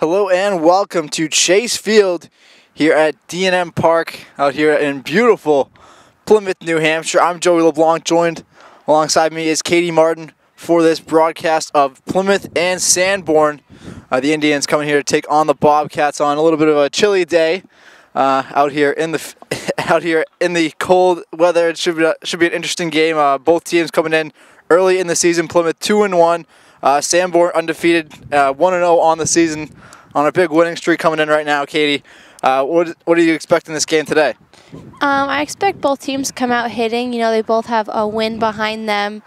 Hello and welcome to Chase Field here at D&M Park out here in beautiful Plymouth, New Hampshire. I'm Joey LeBlanc, joined alongside me is Katie Martin for this broadcast of Plymouth and Sanborn. The Indians coming here to take on the Bobcats on a little bit of a chilly day out here in the cold weather. It should be an interesting game. Both teams coming in early in the season. Plymouth 2-1. Sanborn undefeated, 1-0 on the season, on a big winning streak coming in right now. Katie, what do you expect in this game today? I expect both teams to come out hitting. You know, they both have a win behind them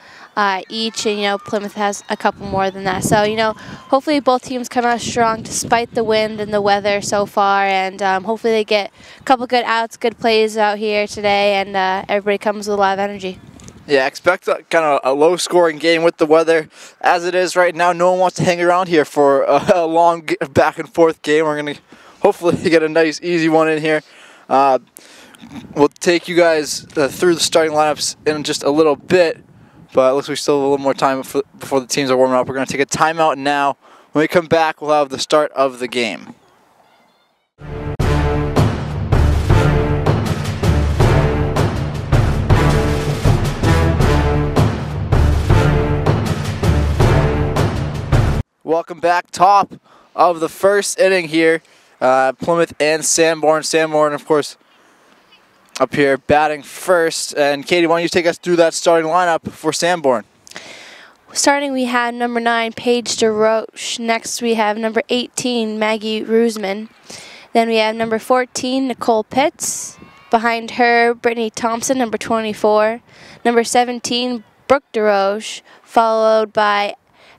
each, and, you know, Plymouth has a couple more than that. So, you know, hopefully both teams come out strong despite the wind and the weather so far, and hopefully they get a couple good outs, good plays out here today, and everybody comes with a lot of energy. Yeah, expect kind of a low-scoring game with the weather as it is right now. No one wants to hang around here for a long back-and-forth game. We're going to hopefully get a nice, easy one in here. We'll take you guys through the starting lineups in just a little bit, but it looks like we still have a little more time before the teams are warming up. We're going to take a timeout now. When we come back, we'll have the start of the game. Welcome back. Top of the first inning here. Plymouth and Sanborn. Sanborn, of course, up here batting first. And Katie, why don't you take us through that starting lineup for Sanborn? Starting, we have number 9, Paige DeRoche. Next, we have number 18, Maggie Rasmussen. Then we have number 14, Nicole Pitts. Behind her, Britney Thompson, number 24. Number 17, Brooke DeRoche, followed by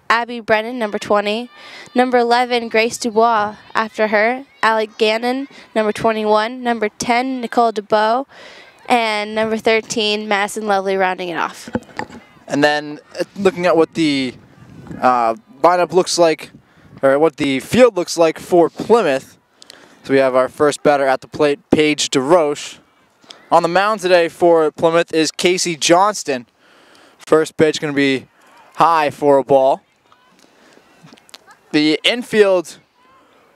Abby Brennan, number 20. Number 11, Grace Dubois after her. Alec Gannon, number 21. Number 10, Nicole DeBow. And number 13, Madison Lovely, rounding it off. And then looking at what the lineup looks like, or what the field looks like for Plymouth. So we have our first batter at the plate, Paige DeRoche. On the mound today for Plymouth is Casey Johnston. First pitch going to be high for a ball. The infield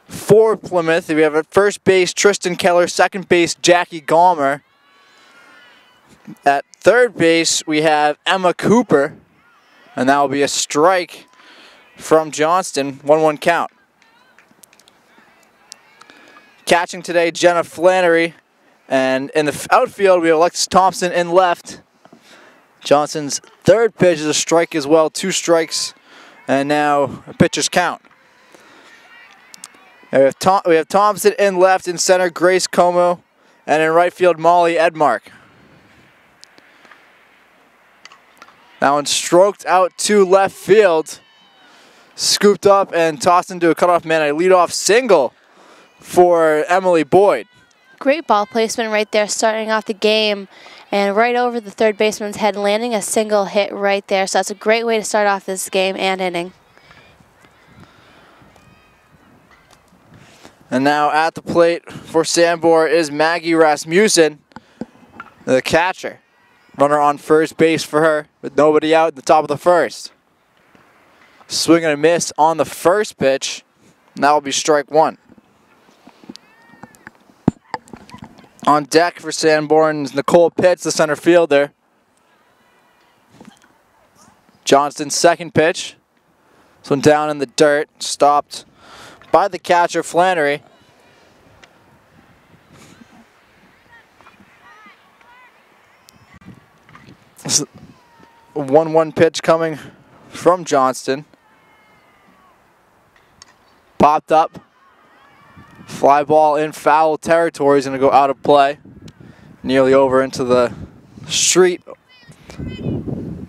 for Plymouth, we have at first base Tristan Keller, second base Jackie Gallmer. At third base we have Emma Cooper, and that will be a strike from Johnston, 1-1 count. Catching today, Jenna Flannery, and in the outfield we have Alexis Thompson in left. Johnston's third pitch is a strike as well, 2 strikes. And now a pitcher's count. We have Thompson in left, in center Grace Como, and in right field Molly Edmark. That one stroked out to left field, scooped up and tossed into a cutoff man. A leadoff single for Emily Boyd. Great ball placement right there, starting off the game, and right over the third baseman's head, landing a single hit right there. So that's a great way to start off this game and inning. And now at the plate for Sanborn is Maggie Rasmussen, the catcher. Runner on first base for her with nobody out at the top of the first. Swing and a miss on the first pitch, and that will be strike 1. On deck for Sanborn is Nicole Pitts, the center fielder. Johnston's second pitch. This one down in the dirt, stopped by the catcher Flannery. This is a 1-1 pitch coming from Johnston. Popped up. Fly ball in foul territory is going to go out of play. Nearly over into the street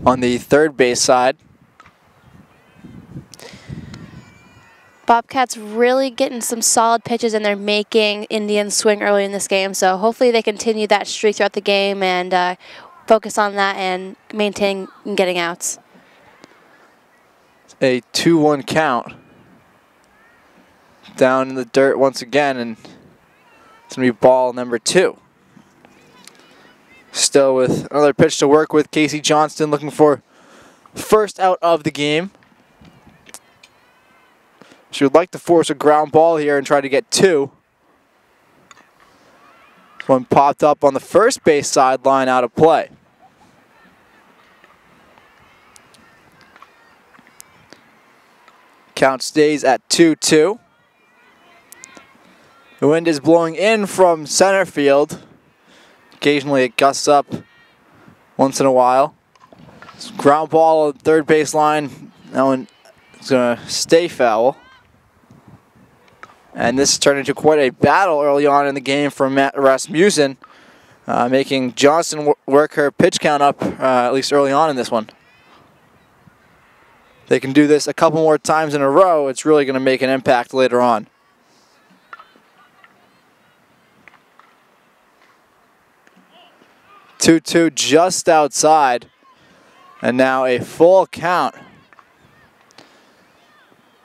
on the third base side. Bobcats really getting some solid pitches, and they're making Indians swing early in this game. So hopefully they continue that streak throughout the game and focus on that and maintain getting outs. A 2-1 count. Down in the dirt once again, and it's going to be ball number 2. Still with another pitch to work with. Casey Johnston looking for first out of the game. She would like to force a ground ball here and try to get 2. This one popped up on the first base sideline, out of play. Count stays at 2-2. The wind is blowing in from center field. Occasionally it gusts up once in a while. Ground ball at third base line. That one is going to stay foul. And this turned into quite a battle early on in the game for Maggie Rasmussen, making Johnston work her pitch count up, at least early on in this one. They can do this a couple more times in a row. It's really going to make an impact later on. Two just outside. And now a full count.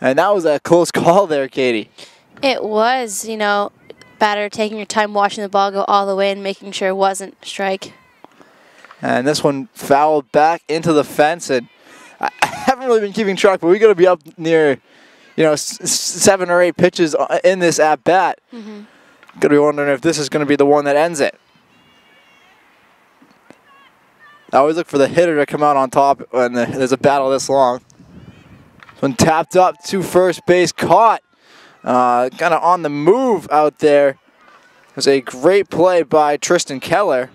And that was a close call there, Katie. It was, you know, batter taking your time watching the ball go all the way and making sure it wasn't a strike. And this one fouled back into the fence. And I haven't really been keeping track, but we got to be up near, you know, 7 or 8 pitches in this at bat. Mm-hmm. Got to be wondering if this is going to be the one that ends it. I always look for the hitter to come out on top when there's a battle this long. This one tapped up to first base, caught. Kind of on the move out there. It was a great play by Tristan Keller.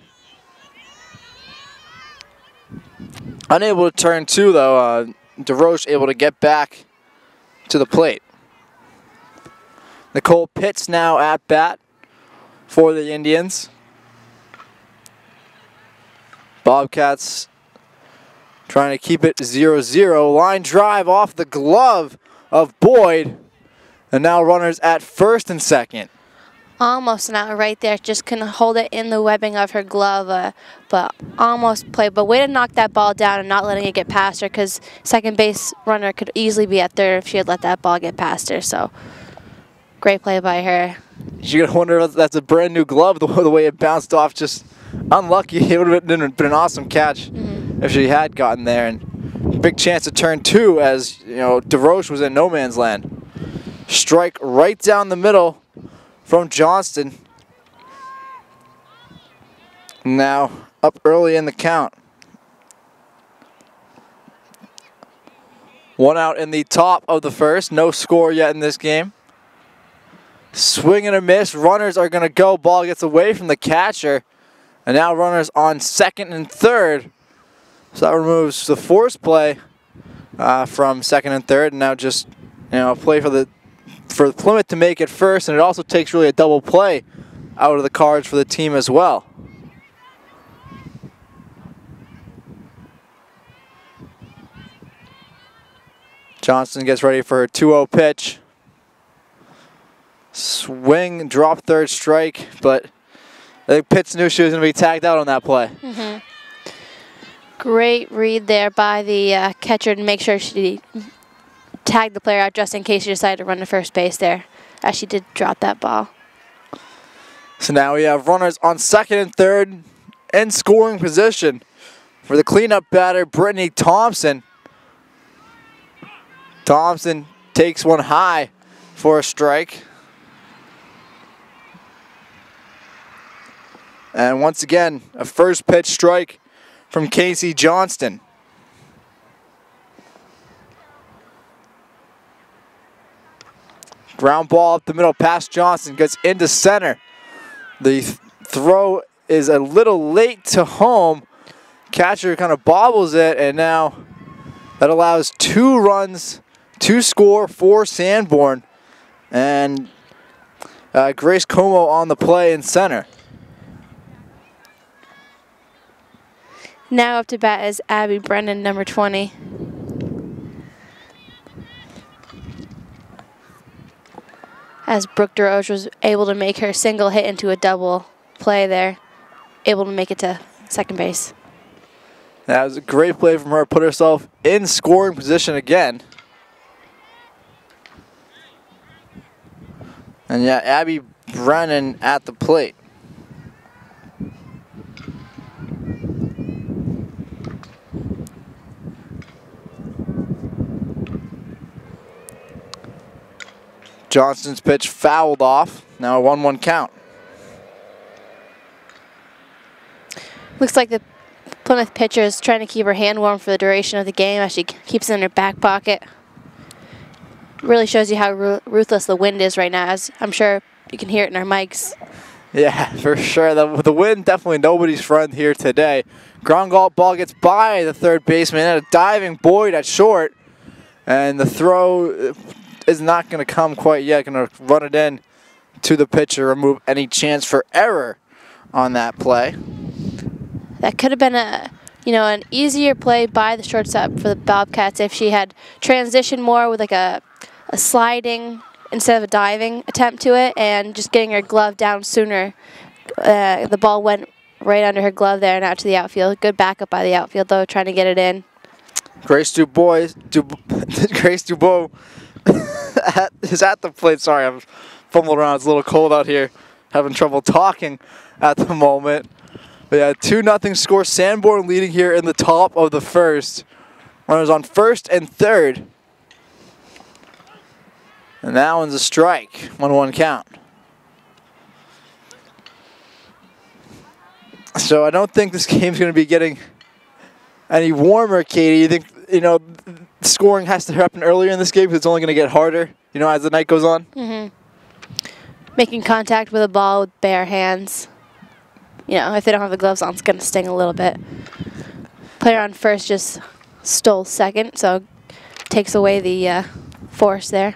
Unable to turn 2 though. DeRoche able to get back to the plate. Nicole Pitts now at bat for the Indians. Bobcats trying to keep it 0-0. Line drive off the glove of Boyd. And now runners at first and second. Almost an out right there. Just couldn't hold it in the webbing of her glove, but almost played. But way to knock that ball down and not letting it get past her, because second base runner could easily be at third if she had let that ball get past her. So great play by her. You're going to wonder if that's a brand new glove, the way it bounced off. Just unlucky. It would have been an awesome catch if she had gotten there. And big chance to turn 2 as, you know, DeRoche was in no man's land. Strike right down the middle from Johnston. Now up early in the count. 1 out in the top of the first. No score yet in this game. Swing and a miss. Runners are going to go. Ball gets away from the catcher. And now runners on second and third. So that removes the force play from second and third. And now just, you know, a play for Plymouth to make it first. And it also takes really a double play out of the cards for the team as well. Johnston gets ready for her 2-0 pitch. Swing, drop third strike, but I think Pitts knew she was going to be tagged out on that play. Great read there by the catcher to make sure she tagged the player out just in case she decided to run to first base there, as she did drop that ball. So now we have runners on second and third in scoring position for the cleanup batter, Britney Thompson. Thompson takes one high for a strike. And once again, a first pitch strike from Casey Johnston. Ground ball up the middle past Johnston, gets into center. The throw is a little late to home. Catcher kind of bobbles it, and now that allows 2 runs to score for Sanborn. And Grace Como on the play in center. Now up to bat is Abby Brennan, number 20. As Brooke DeRoche was able to make her single hit into a double play there, able to make it to second base. That was a great play from her, put herself in scoring position again. And yeah, Abby Brennan at the plate. Johnston's pitch fouled off. Now a 1-1 count. Looks like the Plymouth pitcher is trying to keep her hand warm for the duration of the game as she keeps it in her back pocket. Really shows you how ruthless the wind is right now, as I'm sure you can hear it in our mics. Yeah, for sure. The wind, definitely nobody's friend here today. Ground ball gets by the third baseman and a diving Boyd at short. And the throw is not going to come quite yet. Going to run it in to the pitcher, remove any chance for error on that play. That could have been an easier play by the shortstop for the Bobcats if she had transitioned more with like a sliding instead of a diving attempt to it and just getting her glove down sooner. The ball went right under her glove there and out to the outfield. Good backup by the outfield though, trying to get it in. Grace Dubois is at the plate. Sorry, I'm fumbling around. It's a little cold out here. Having trouble talking at the moment. But yeah, 2-0 score. Sanborn leading here in the top of the first. Runners on first and third. And that one's a strike. 1-1 count. So I don't think this game's going to be getting any warmer, Katie. You think, scoring has to happen earlier in this game because it's only going to get harder, as the night goes on? Mm-hmm. Making contact with a ball with bare hands. If they don't have the gloves on, it's going to sting a little bit. Player on first just stole second, so takes away the force there.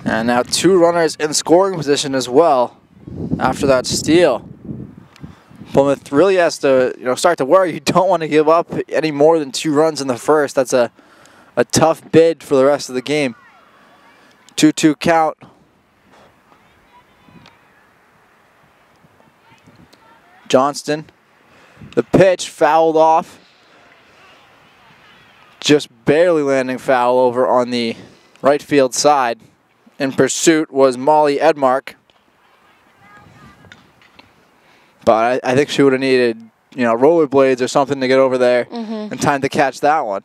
And now 2 runners in scoring position as well after that steal. Plymouth really has to start to worry. You don't want to give up any more than 2 runs in the first. That's a tough bid for the rest of the game. 2-2 count. Johnston, the pitch fouled off. Just barely landing foul over on the right field side. In pursuit was Molly Edmark. But I think she would have needed, rollerblades or something to get over there in time to catch that one.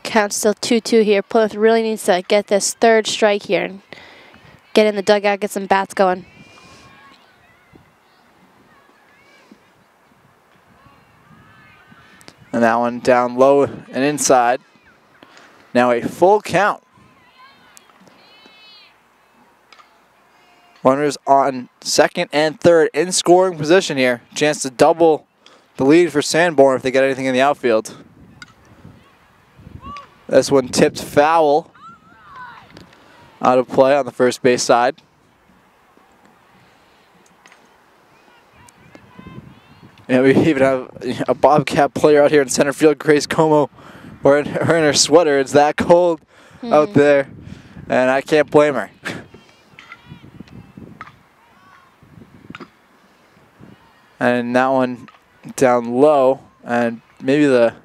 Count still 2-2 here. Plymouth really needs to get this third strike here and get in the dugout, get some bats going. And that one down low and inside. Now a full count. Runners on second and third in scoring position here. Chance to double the lead for Sanborn if they get anything in the outfield. This one tipped foul. Out of play on the first base side. And we even have a Bobcat player out here in center field, Grace Como, wearing her sweater. It's that cold out there, and I can't blame her. And that one down low, and maybe that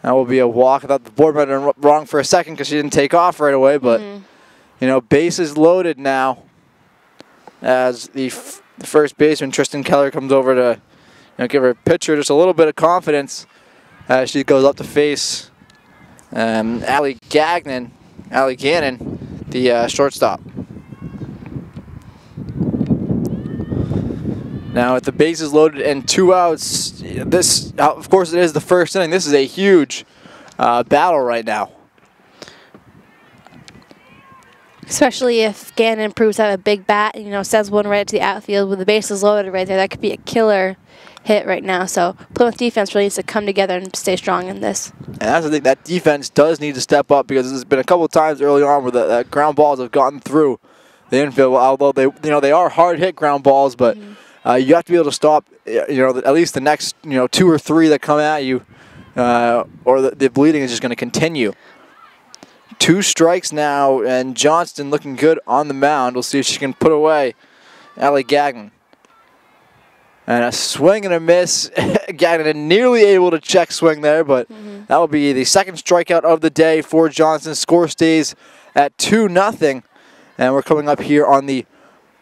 will be a walk. I thought the board might have been wrong for a second because she didn't take off right away, but bases loaded now as the first baseman, Tristan Keller, comes over to give her pitcher just a little bit of confidence as she goes up to face Allie Gannon, the shortstop. Now with the bases loaded and 2 outs, this, of course, it is the first inning. This is a huge battle right now. Especially if Gannon proves to have a big bat and, sends one right to the outfield with the bases loaded right there. That could be a killer hit right now. So Plymouth defense really needs to come together and stay strong in this. And that's the thing, that defense does need to step up because there's been a couple of times early on where the ground balls have gotten through the infield. Although they are hard hit ground balls, but you have to be able to stop at least the next 2 or 3 that come at you, or the bleeding is just going to continue. 2 strikes now, and Johnston looking good on the mound. We'll see if she can put away Allie Gagnon. And a swing and a miss. Gagnon nearly able to check swing there, but that will be the second strikeout of the day for Johnston. Score stays at 2-0, and we're coming up here on the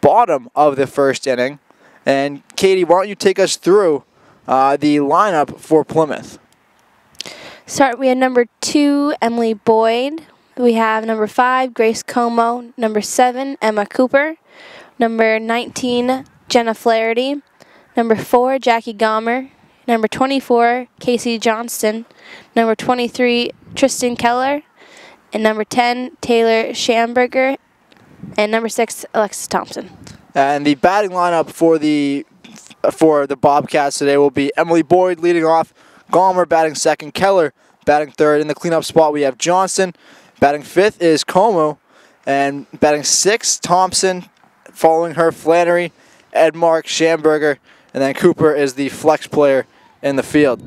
bottom of the first inning. And Katie, why don't you take us through the lineup for Plymouth? We have number 2, Emily Boyd. We have number 5, Grace Como. Number 7, Emma Cooper. Number 19, Jenna Flaherty. Number 4, Jackie Gomer. Number 24, Casey Johnston. Number 23, Tristan Keller. And number 10, Taylor Schamberger. And number 6, Alexis Thompson. And the batting lineup for the Bobcats today will be Emily Boyd leading off, Gomer batting second, Keller batting third. In the cleanup spot, we have Johnston. Batting fifth is Como. And batting sixth, Thompson. Following her, Flannery, Edmark, Schamberger. And then Cooper is the flex player in the field.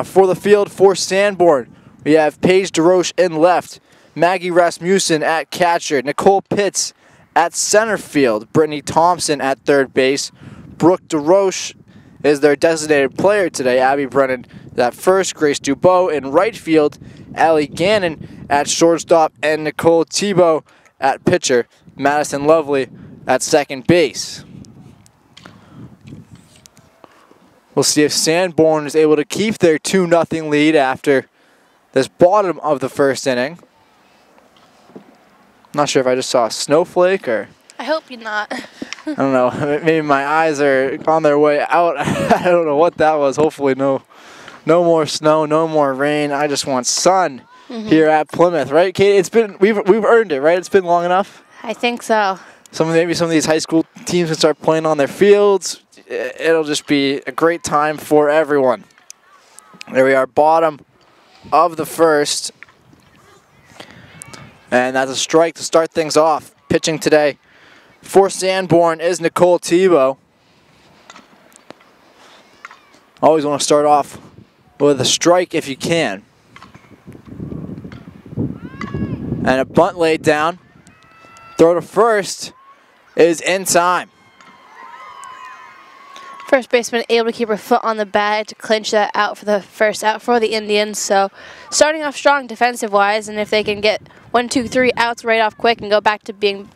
For the field for Sanborn, we have Paige DeRoche in left, Maggie Rasmussen at catcher, Nicole Pitts at center field, Britney Thompson at third base, Brooke DeRoche is their designated player today, Abby Brennan at first, Grace Dubois in right field, Allie Gannon at shortstop, and Nicole Thibault at pitcher, Madison Lovely at second base. We'll see if Sanborn is able to keep their 2-0 lead after this bottom of the first inning. Not sure if I just saw a snowflake or... I hope you're not. I don't know. Maybe my eyes are on their way out. I don't know what that was. Hopefully no more snow, no more rain. I just want sun here at Plymouth, right, Katie? We've earned it, right? It's been long enough. I think so. Maybe some of these high school teams can start playing on their fields. It'll just be a great time for everyone. There we are, bottom of the first. And that's a strike to start things off. Pitching today for Sanborn is Nicole Thibault. Always want to start off with a strike if you can. And a bunt laid down. Throw to first is in time. First baseman able to keep her foot on the bat to clinch that out for the first out for the Indians. So starting off strong defensive-wise, and if they can get 1, 2, 3 outs right off quick and go back to being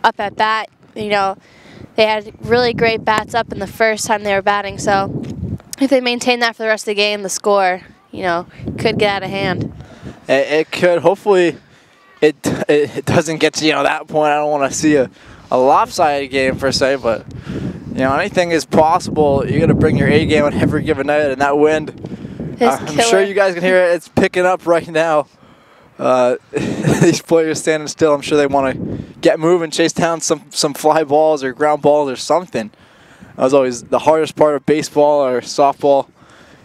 up at bat, you know, they had really great bats up in the first time they were batting. So if they maintain that for the rest of the game, the score, you know, could get out of hand. It could. Hopefully it doesn't get to, that point. I don't want to see a lopsided game per se, but anything is possible. You got to bring your A game on every given night, and that wind, I'm sure you guys can hear it. It's picking up right now. These players standing still. I'm sure they want to get moving, chase down some fly balls or ground balls or something. That was always the hardest part of baseball or softball,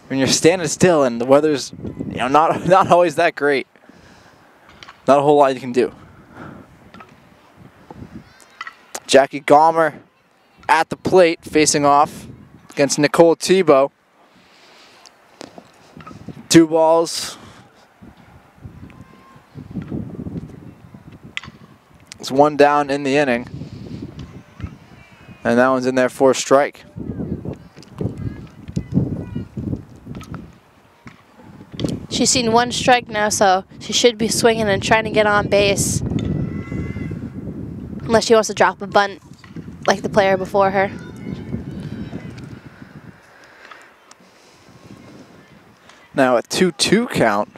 when you're standing still and the weather's not always that great. Not a whole lot you can do. Jackie Gomer at the plate, facing off against Nicole Thibault. 2 balls. It's 1 down in the inning. And that one's in there for a strike. She's seen 1 strike now, so she should be swinging and trying to get on base. Unless she wants to drop a bunt like the player before her. Now a 2-2 count.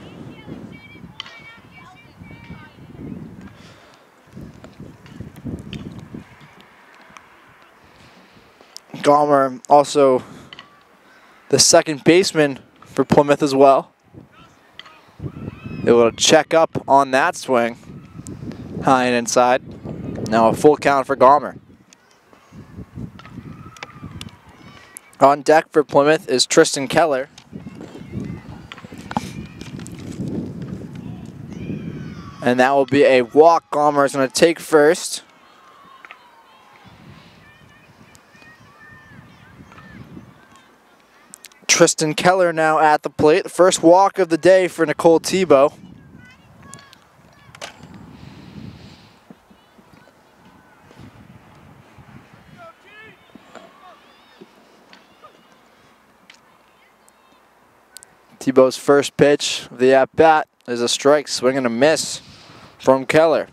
Gomer also the second baseman for Plymouth as well. Able to check up on that swing. High and inside. Now a full count for Gomer. On deck for Plymouth is Tristan Keller. And that will be a walk. Gomer is going to take first. Tristan Keller now at the plate. The first walk of the day for Nicole Thibault. Thibault's first pitch of the at-bat is a strike, swing and a miss from Keller.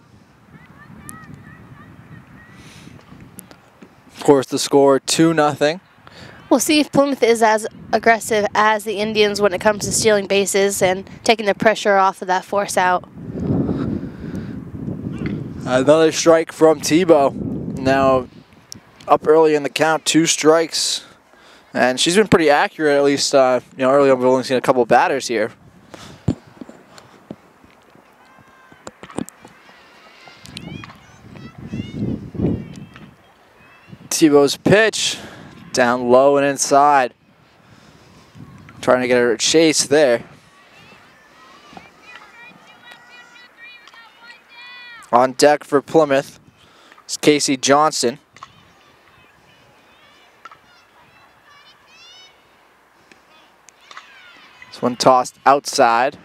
Of course, the score 2-0. We'll see if Plymouth is as aggressive as the Indians when it comes to stealing bases and taking the pressure off of that force out. Another strike from Tebow. Now up early in the count, 2 strikes. And she's been pretty accurate, at least, early on we've only seen a couple of batters here. Tebow's pitch, down low and inside. Trying to get her chase there. On deck for Plymouth is Casey Johnston. This one tossed outside.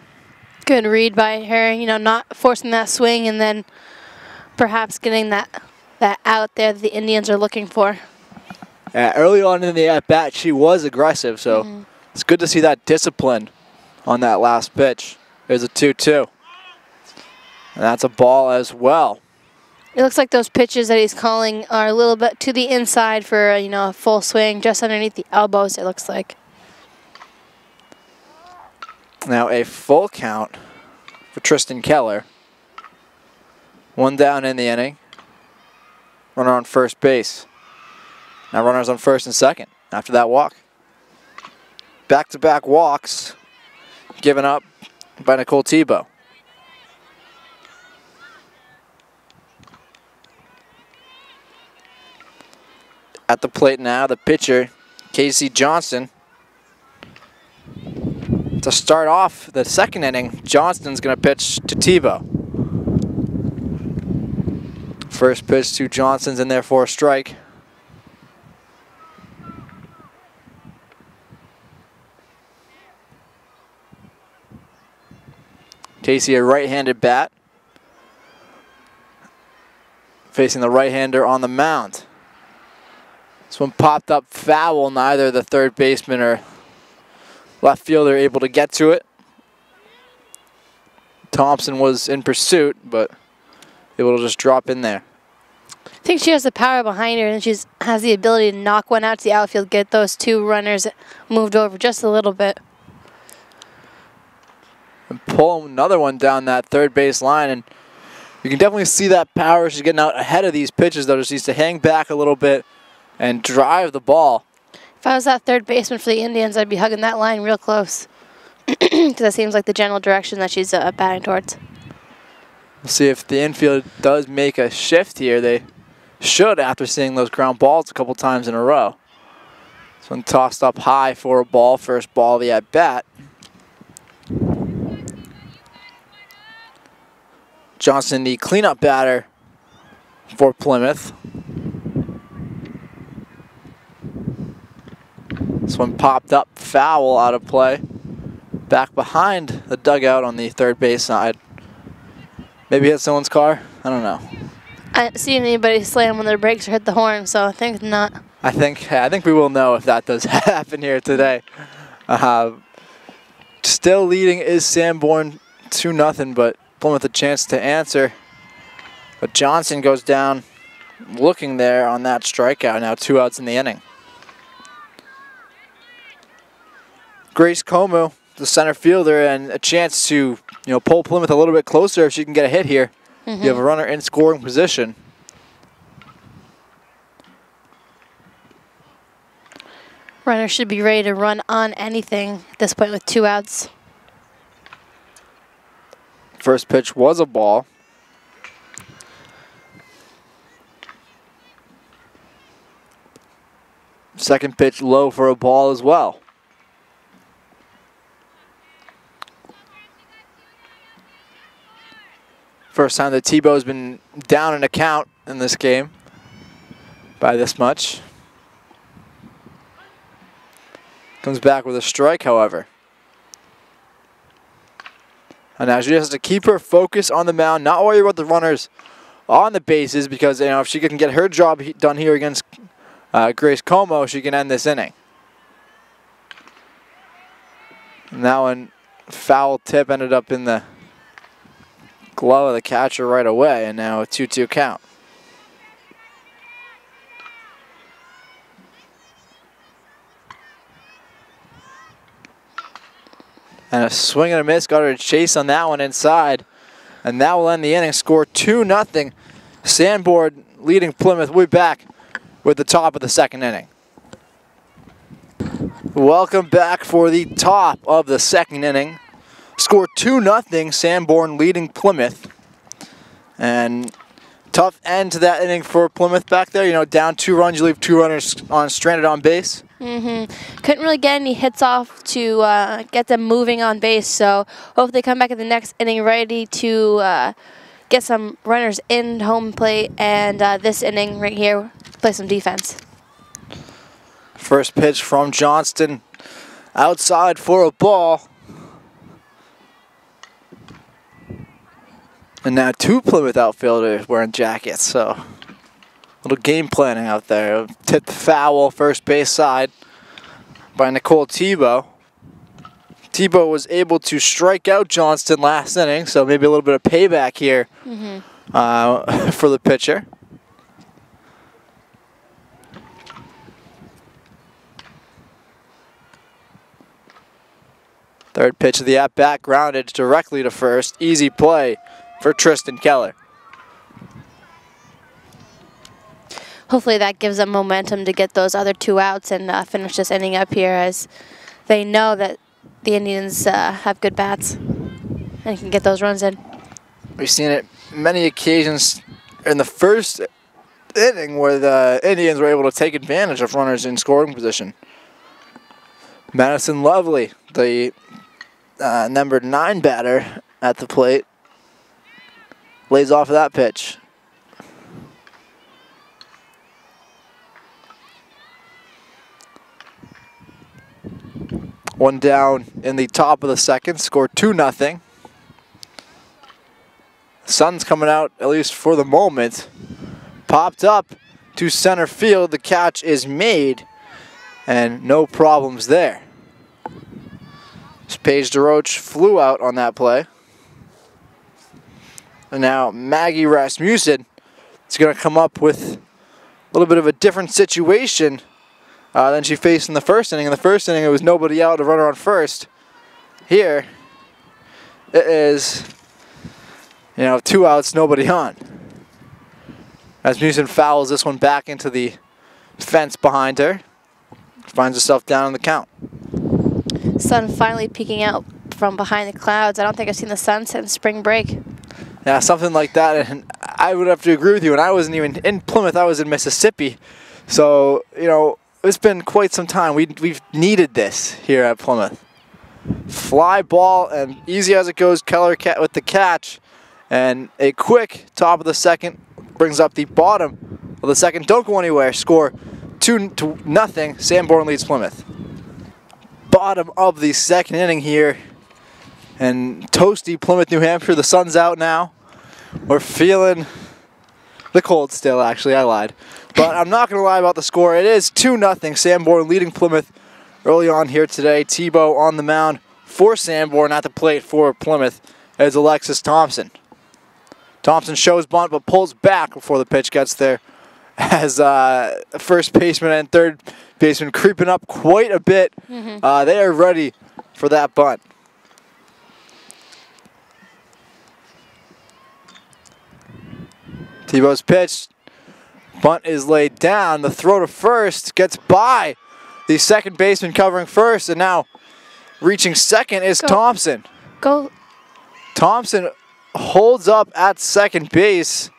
Good read by her, not forcing that swing and then perhaps getting that out there that the Indians are looking for. Early on in the at-bat, she was aggressive, so it's good to see that discipline on that last pitch. There's a 2-2. And that's a ball as well. It looks like those pitches that he's calling are a little bit to the inside for, a full swing, just underneath the elbows, it looks like. Now a full count for Tristan Keller. 1 down in the inning. Runner on first base. Now runners on first and second after that walk. Back-to-back walks given up by Nicole Tebow. At the plate now, the pitcher, Casey Johnston. To start off the second inning, Johnston's going to pitch to Tebow. First pitch to Johnston's in there for a strike. Casey, a right-handed bat, facing the right-hander on the mound. This one popped up foul. Neither the third baseman or left fielder able to get to it. Thompson was in pursuit, but able to just drop in there. I think she has the power behind her, and she has the ability to knock one out to the outfield, get those 2 runners moved over just a little bit. And pull another one down that third base line, and you can definitely see that power. She's getting out ahead of these pitches, though. Just needs to hang back a little bit and drive the ball. If I was that third baseman for the Indians, I'd be hugging that line real close. Because that seems like the general direction that she's batting towards. We'll see if the infield does make a shift here. They should after seeing those ground balls a couple times in a row. This one tossed up high for a ball. First ball of the at-bat. Johnston, the cleanup batter for Plymouth. This one popped up foul out of play. Back behind the dugout on the third base side. Maybe hit someone's car? I don't know. I haven't seen anybody slam on their brakes or hit the horn, so I think not. I think we will know if that does happen here today. Still leading is Sanborn 2-0, but Plymouth a chance to answer. But Johnson goes down looking there on that strikeout. Now 2 outs in the inning. Grace Como, the center fielder, and a chance to pull Plymouth a little bit closer if she can get a hit here. You have a runner in scoring position. Runner should be ready to run on anything at this point with 2 outs. First pitch was a ball. Second pitch low for a ball as well. First time that Tebow's been down an account in this game by this much. Comes back with a strike, however. And now she has to keep her focus on the mound, not worry about the runners on the bases, because if she can get her job done here against Grace Como, she can end this inning. And that one, foul tip, ended up in the glove of the catcher right away, and now a 2-2 count. And a swing and a miss. Got her to chase on that one inside. And that will end the inning. Score 2-0. Sanborn leading Plymouth. We'll be back with the top of the second inning. Welcome back for the top of the second inning. Score 2-0. Sanborn leading Plymouth. And tough end to that inning for Plymouth back there. You know, down 2 runs, you leave 2 runners stranded on base. Couldn't really get any hits off to get them moving on base, so hope they come back in the next inning ready to get some runners in home plate, and this inning right here, play some defense. First pitch from Johnston, outside for a ball. And now 2 Plymouth outfielders wearing jackets, so a little game planning out there. Tipped foul, first base side by Nicole Tebow. Tebow was able to strike out Johnston last inning, so maybe a little bit of payback here for the pitcher. Third pitch of the at-bat, grounded directly to first. Easy play for Tristan Keller. Hopefully that gives them momentum to get those other 2 outs and finish this inning up here, as they know that the Indians have good bats and can get those runs in. We've seen it many occasions in the first inning where the Indians were able to take advantage of runners in scoring position. Madison Lovely, the number 9 batter at the plate, lays off of that pitch. One down in the top of the second, score 2-0. Sun's coming out, at least for the moment. Popped up to center field. The catch is made, and no problems there. Paige DeRoche flew out on that play. And now Maggie Rasmussen is going to come up with a little bit of a different situation than she faced in the first inning. In the first inning, it was nobody out, a runner on first. Here, it is, 2 outs, nobody on. Rasmussen fouls this one back into the fence behind her. Finds herself down in the count. Sun finally peeking out from behind the clouds. I don't think I've seen the sun since spring break. Yeah, something like that, and I would have to agree with you. And I wasn't even in Plymouth, I was in Mississippi. So, it's been quite some time. We've needed this here at Plymouth. Fly ball, and easy as it goes, Keller with the catch. And a quick top of the second brings up the bottom of the second. Don't go anywhere. Score 2-0. Sanborn leads Plymouth. Bottom of the second inning here. And toasty Plymouth, New Hampshire. The sun's out now. We're feeling the cold still, actually. I lied. But I'm not going to lie about the score. It is 2-0. Sanborn leading Plymouth early on here today. Tebow on the mound for Sanborn. At the plate for Plymouth is Alexis Thompson. Thompson shows bunt but pulls back before the pitch gets there, as first baseman and third baseman creeping up quite a bit. They are ready for that bunt. Tebow's pitch. Bunt is laid down. The throw to first gets by the second baseman covering first, and now reaching second is Thompson. Thompson holds up at second base.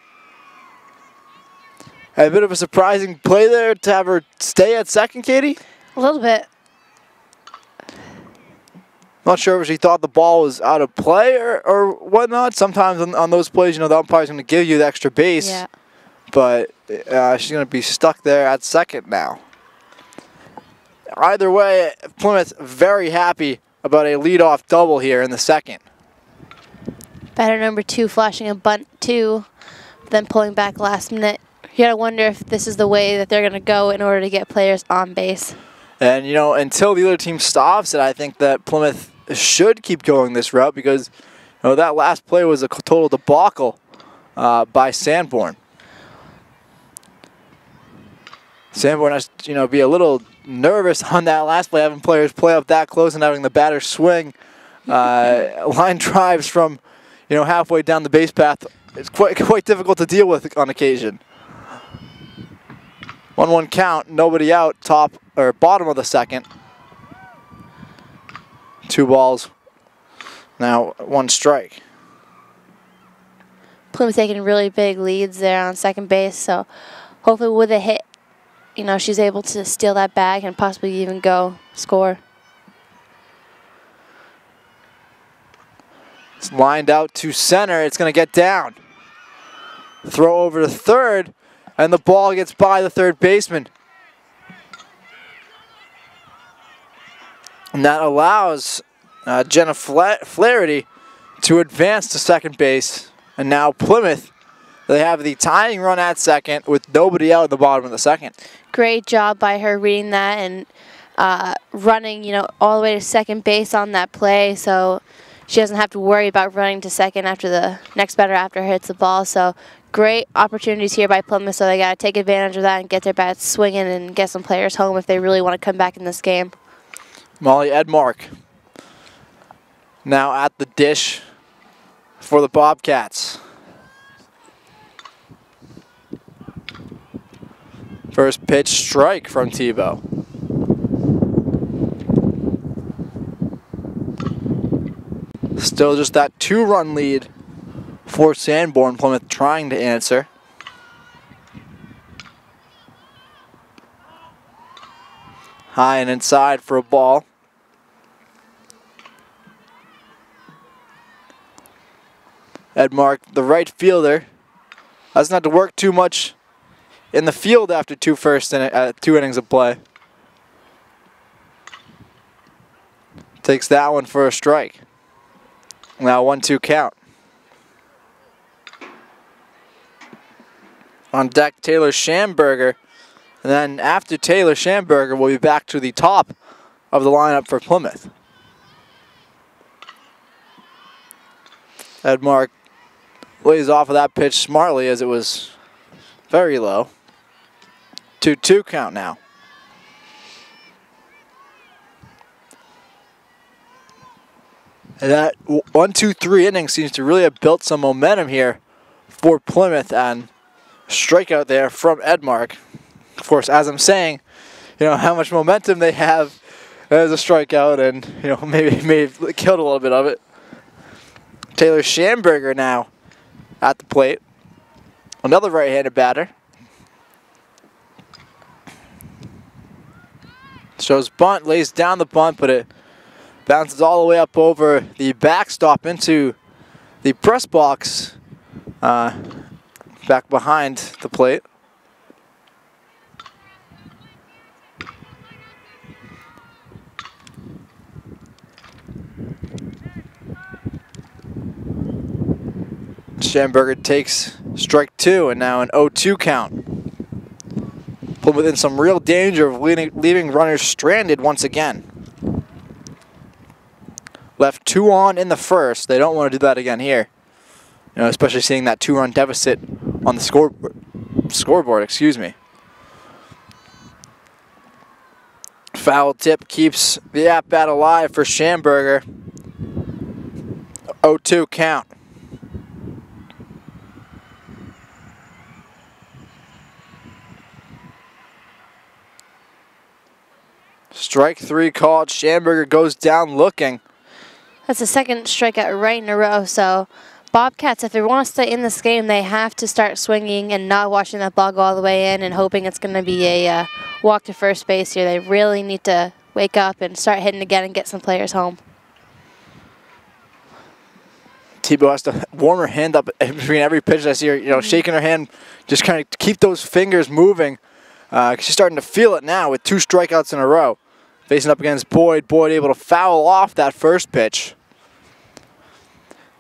A bit of a surprising play there to have her stay at second, Katie? A little bit. Not sure if she thought the ball was out of play or whatnot. Sometimes on those plays, the umpire's going to give you the extra base. Yeah. But she's going to be stuck there at second now. Either way, Plymouth very happy about a leadoff double here in the second. Batter number 2 flashing a bunt 2, then pulling back last minute. You gotta wonder if this is the way that they're gonna go in order to get players on base. And until the other team stops it, I think that Plymouth should keep going this route, because that last play was a total debacle by Sanborn. Sanborn has be a little nervous on that last play, having players play up that close and having the batter swing line drives from, halfway down the base path. It's quite difficult to deal with on occasion. 1-1 count, nobody out, top or bottom of the second. 2 balls. Now 1 strike. Plymouth taking really big leads there on second base, so hopefully with a hit, she's able to steal that bag and possibly even go score. It's lined out to center. It's going to get down. Throw over to third, and the ball gets by the third baseman. And that allows Jenna Flaherty to advance to second base. And now Plymouth, they have the tying run at second with nobody out at the bottom of the second. Great job by her reading that and running, all the way to second base on that play. So she doesn't have to worry about running to second after the next batter after her hits the ball. So great opportunities here by Plymouth. So they got to take advantage of that and get their bats swinging and get some players home if they really want to come back in this game. Molly Edmark now at the dish for the Bobcats. First pitch strike from Tebow. Still just that 2-run lead for Sanborn. Plymouth trying to answer. High and inside for a ball. Edmark, the right fielder, doesn't have to work too much in the field after 2 innings of play. Takes that one for a strike. Now 1-2 count. On deck, Taylor Schamberger. And then after Taylor Schamberger, we'll be back to the top of the lineup for Plymouth. Edmark lays off of that pitch smartly as it was very low. 2-2 count now. And that 1-2-3 inning seems to really have built some momentum here for Plymouth, and strikeout there from Edmark. Of course, as I'm saying, how much momentum they have as a strikeout, and maybe may have killed a little bit of it. Taylor Schamberger now at the plate. Another right-handed batter. Shows bunt, lays down the bunt, but it bounces all the way up over the backstop into the press box back behind the plate. Schamberger takes strike 2 and now an 0-2 count. Plymouth in some real danger of leaving runners stranded once again. Left 2 on in the first. They don't want to do that again here. Especially seeing that 2-run deficit on the scoreboard, excuse me. Foul tip keeps the at-bat alive for Schamberger. 0-2 count. Strike 3 called. Schamberger goes down looking. That's the second strikeout right in a row. So Bobcats, if they want to stay in this game, they have to start swinging and not watching that ball go all the way in and hoping it's going to be a walk to first base here. They really need to wake up and start hitting again and get some players home. Tebow has to warm her hand up between every pitch. I see her, shaking her hand, just kind of keep those fingers moving. She's starting to feel it now with 2 strikeouts in a row. Facing up against Boyd. Boyd able to foul off that first pitch.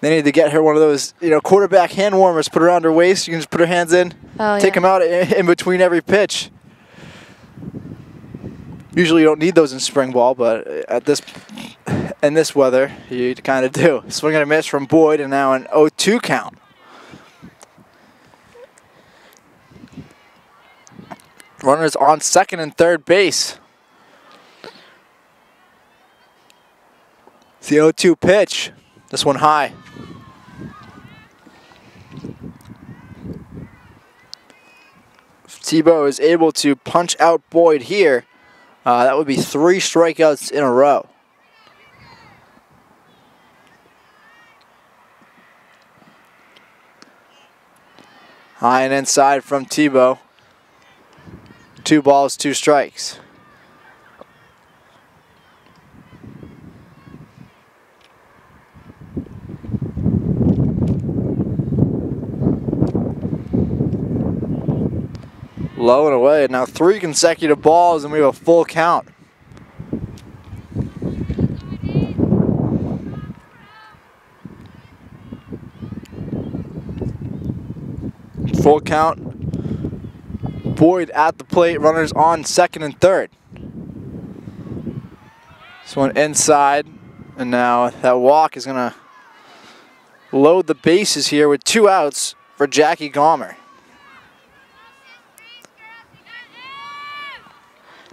They need to get her one of those, quarterback hand warmers. Put her around her waist. You can just put her hands in, take them out in between every pitch. Usually you don't need those in spring ball, but in this weather, you kind of do. Swing and a miss from Boyd, and now an 0-2 count. Runners on second and third base. It's the 0-2 pitch. This one high. If Tebow is able to punch out Boyd here, that would be 3 strikeouts in a row. High and inside from Tebow. 2 balls, 2 strikes. Low and away. Now 3 consecutive balls and we have a full count. Full count. Boyd at the plate. Runners on second and third. This one inside. And now that walk is going to load the bases here with 2 outs for Jackie Gomer.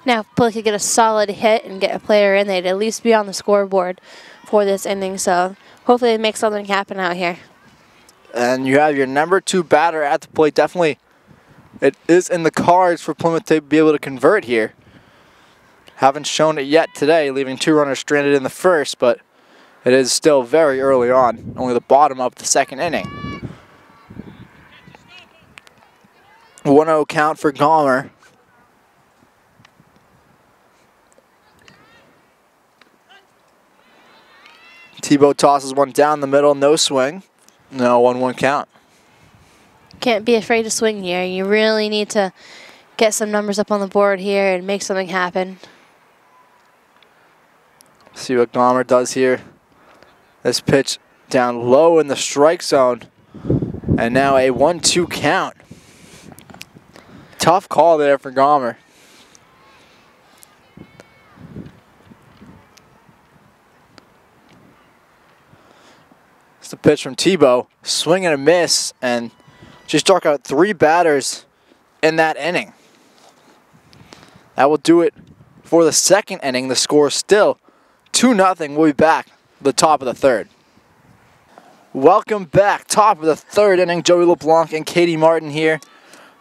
Now, if Plymouth could get a solid hit and get a player in, they'd at least be on the scoreboard for this inning. So hopefully they make something happen out here. And you have your number 2 batter at the plate. Definitely, it is in the cards for Plymouth to be able to convert here. Haven't shown it yet today, leaving 2 runners stranded in the first, but it is still very early on. Only the bottom of the second inning. 1-0 count for Gomer. Tebow tosses one down the middle, no swing. No, 1-1 count. Can't be afraid to swing here. You really need to get some numbers up on the board here and make something happen. See what Gomer does here. This pitch down low in the strike zone. And now a 1-2 count. Tough call there for Gomer. It's the pitch from Tebow. Swing and a miss, and she struck out 3 batters in that inning. That will do it for the second inning. The score is still 2-0. We'll be back at the top of the third. Welcome back. Top of the third inning. Joey LeBlanc and Katie Martin here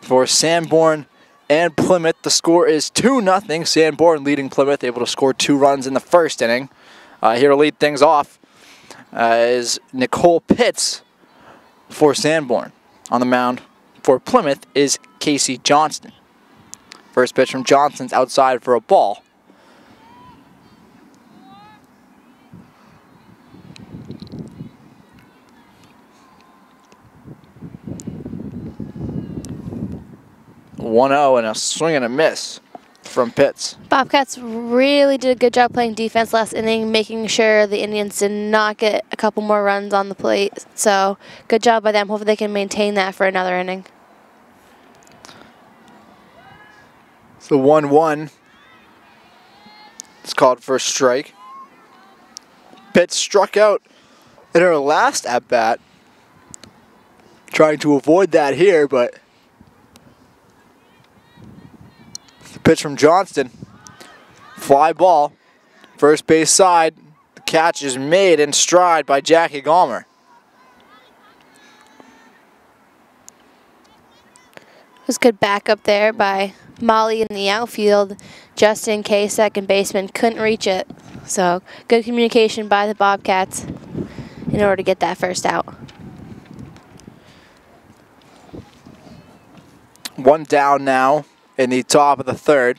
for Sanborn and Plymouth. The score is 2-0. Sanborn leading Plymouth, able to score 2 runs in the first inning. Here to lead things off is Nicole Pitts for Sanborn. On the mound for Plymouth is Casey Johnston. First pitch from Johnston's outside for a ball. (1-0) and a swing and a miss from Pitts. Bobcats really did a good job playing defense last inning, making sure the Indians did not get a couple more runs on the plate. So good job by them. Hopefully they can maintain that for another inning. So 1-1. It's called for a strike. Pitts struck out in her last at-bat. Trying to avoid that here, but the pitch from Johnston. Fly ball. First base side. The catch is made in stride by Jackie Gomer. It was good backup there by Molly in the outfield, just in case second baseman couldn't reach it. So good communication by the Bobcats in order to get that first out. 1 down now in the top of the third.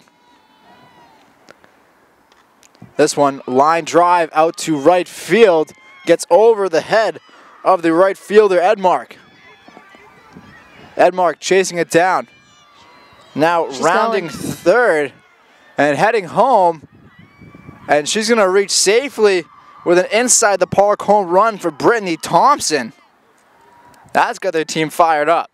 This one, line drive out to right field, gets over the head of the right fielder, Edmark. Edmark chasing it down. Now She's rounding going. third and heading home. And she's going to reach safely with an inside the park home run for Britney Thompson. That's got their team fired up.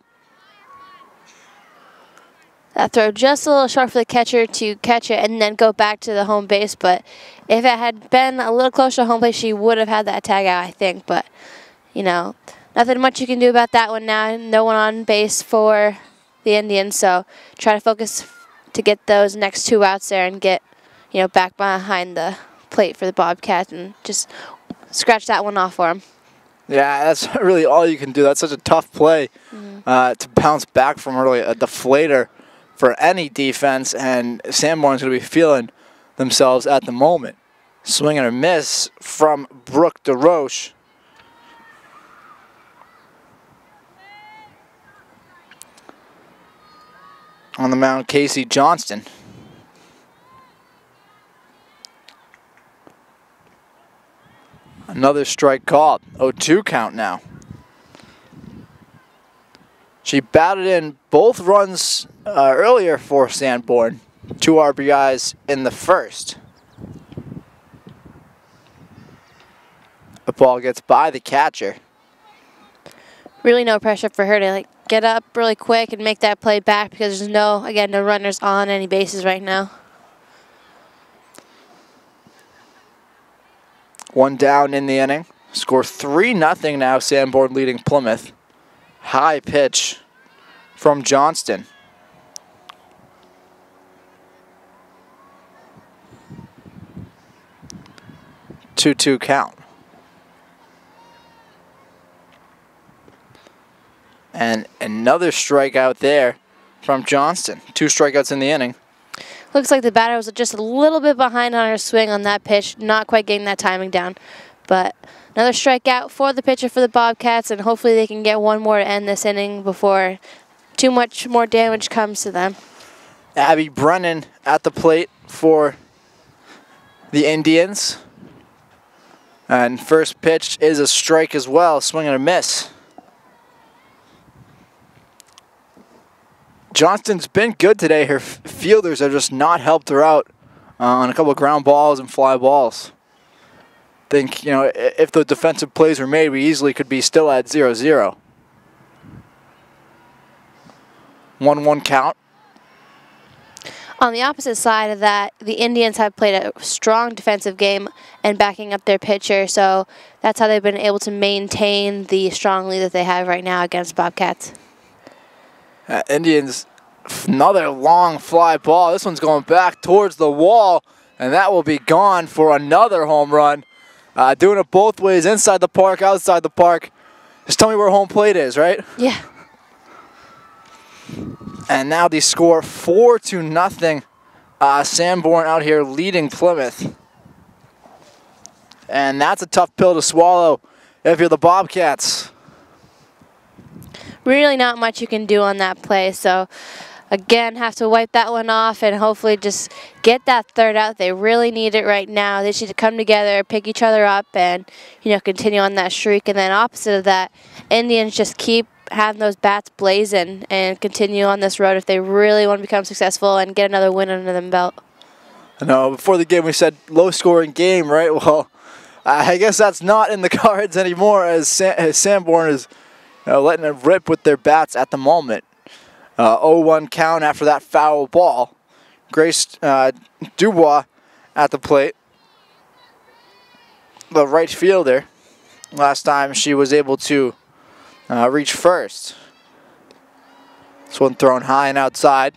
That throw just a little short for the catcher to catch it and then go back to the home base. But if it had been a little closer to home base, she would have had that tag out, I think. But, you know, nothing much you can do about that one now. No one on base for the Indians. So try to focus to get those next 2 outs there and get, you know, back behind the plate for the Bobcats and just scratch that one off for him. Yeah, that's really all you can do. That's such a tough play to bounce back from, really a deflator for any defense, and Sanborn's going to be feeling themselves at the moment. Swing and a miss from Brooke DeRoche. On the mound, Casey Johnston. Another strike called. 0-2 count now. She batted in both runs earlier for Sanborn. 2 RBIs in the first. The ball gets by the catcher. Really no pressure for her to get up really quick and make that play back because there's no runners on any bases right now. 1 down in the inning. Score 3-0 now, Sanborn leading Plymouth. High pitch from Johnston. Two count. And another strikeout there from Johnston. 2 strikeouts in the inning. Looks like the batter was just a little bit behind on her swing on that pitch, not quite getting that timing down. But another strikeout for the pitcher for the Bobcats, and hopefully they can get one more to end this inning before too much more damage comes to them. Abby Brennan at the plate for the Indians. And first pitch is a strike as well, swing and a miss. Johnston's been good today. Her fielders have just not helped her out on a couple of ground balls and fly balls. Think, if the defensive plays were made, we easily could be still at 0-0. 1-1 count. On the opposite side of that, the Indians have played a strong defensive game and backing up their pitcher, so that's how they've been able to maintain the strong lead that they have right now against Bobcats. Indians, another long fly ball. This one's going back towards the wall, and that will be gone for another home run. Doing it both ways, inside the park, outside the park. Just tell me where home plate is, right? Yeah. And now they score 4-0. Sanborn out here leading Plymouth. And that's a tough pill to swallow if you're the Bobcats. Really not much you can do on that play, so again, have to wipe that one off and hopefully just get that third out. They really need it right now. They should come together, pick each other up, and continue on that streak. And then opposite of that, Indians just keep having those bats blazing and continue on this road if they really want to become successful and get another win under them belt. I know, before the game we said low-scoring game, right? Well, I guess that's not in the cards anymore as Sanborn is letting it rip with their bats at the moment. 0-1 count after that foul ball. Grace Dubois at the plate. The right fielder. Last time she was able to reach first. This one thrown high and outside.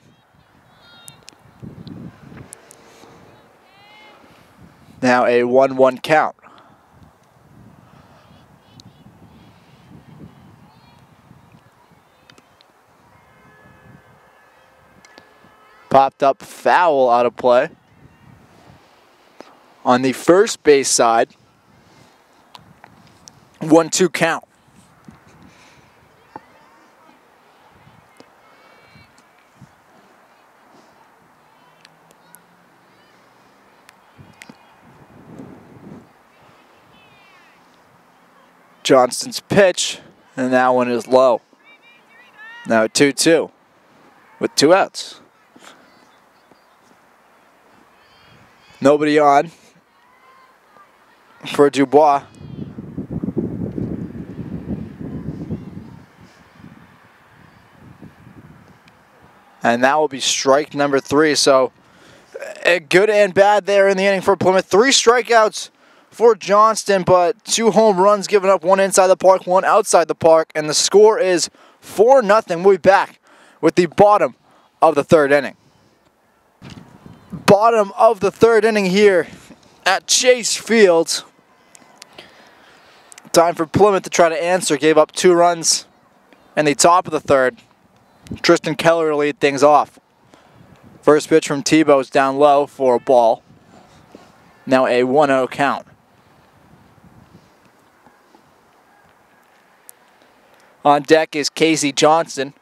Now a 1-1 count. Popped up foul out of play. On the first base side, 1-2 count. Johnston's pitch, and that one is low. Now 2-2 with 2 outs. Nobody on for Dubois. And that will be strike number 3. So good and bad there in the inning for Plymouth. 3 strikeouts for Johnston, but 2 home runs given up, 1 inside the park, 1 outside the park. And the score is 4-0. We'll be back with the bottom of the 3rd inning. Bottom of the 3rd inning here at Chase Field. Time for Plymouth to try to answer. Gave up 2 runs in the top of the 3rd. Tristan Keller to lead things off. First pitch from Tebow is down low for a ball. Now a 1-0 count. On deck is Casey Johnston.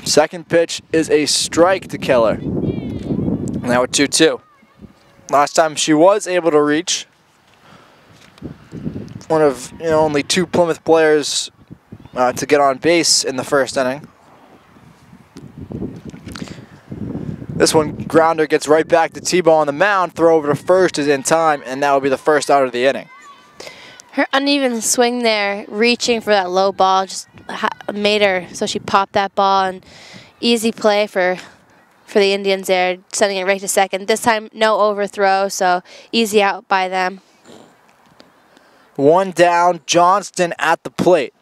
Second pitch is a strike to Keller. Now a 2-2. Last time she was able to reach. One of only 2 Plymouth players to get on base in the first inning. This one, grounder gets right back to Tebow on the mound. Throw over to first is in time, and that will be the first out of the inning. Her uneven swing there, reaching for that low ball, just made her so she popped that ball, and easy play for the Indians there, sending it right to second. This time, no overthrow, so easy out by them. 1 down, Johnston at the plate.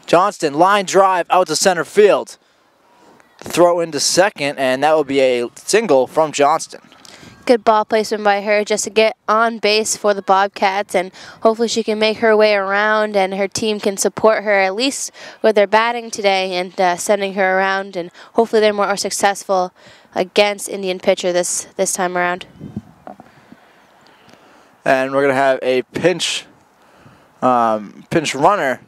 Johnston, line drive out to center field. Throw into second, and that will be a single from Johnston. Good ball placement by her just to get on base for the Bobcats, and hopefully she can make her way around and her team can support her at least with their batting today and sending her around, and hopefully they're more successful against Indian pitcher this time around. And we're going to have a pinch runner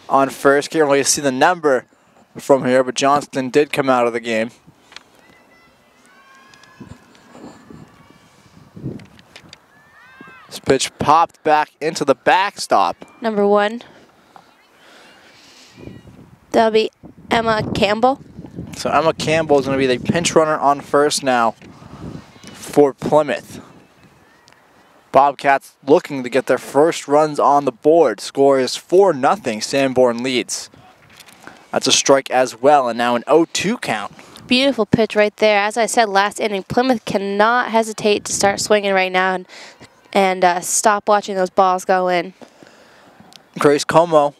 on first. Can't really see the number from here, but Johnston did come out of the game. This pitch popped back into the backstop. Number 1. That'll be Emma Campbell. So Emma Campbell is going to be the pinch runner on first now for Plymouth. Bobcats looking to get their first runs on the board. Score is 4-0. Sanborn leads. That's a strike as well, and now an 0-2 count. Beautiful pitch right there. As I said last inning, Plymouth cannot hesitate to start swinging right now and stop watching those balls go in. Grace Como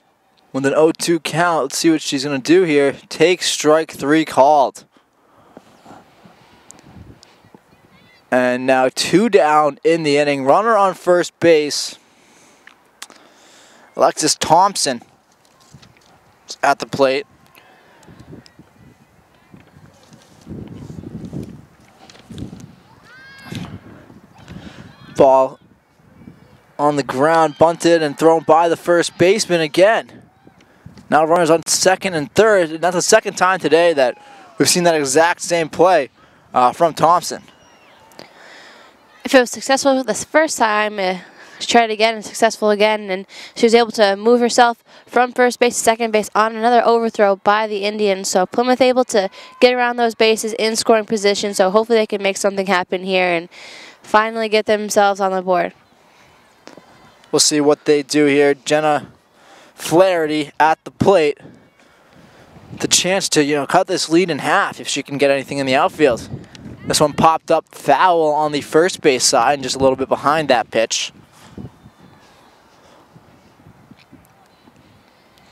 with an 0-2 count. Let's see what she's going to do here. Take strike 3 called. And now 2 down in the inning. Runner on first base. Alexis Thompson is at the plate. Ball on the ground, bunted and thrown by the first baseman again. Now runners on second and third. And that's the second time today that we've seen that exact same play from Thompson. If it was successful this first time, she tried again and successful again, and she was able to move herself from first base to second base on another overthrow by the Indians. So Plymouth able to get around those bases in scoring position, so hopefully they can make something happen here and finally get themselves on the board. We'll see what they do here. Jenna Flaherty at the plate. The chance to, cut this lead in half if she can get anything in the outfield. This one popped up foul on the first base side and just a little bit behind that pitch.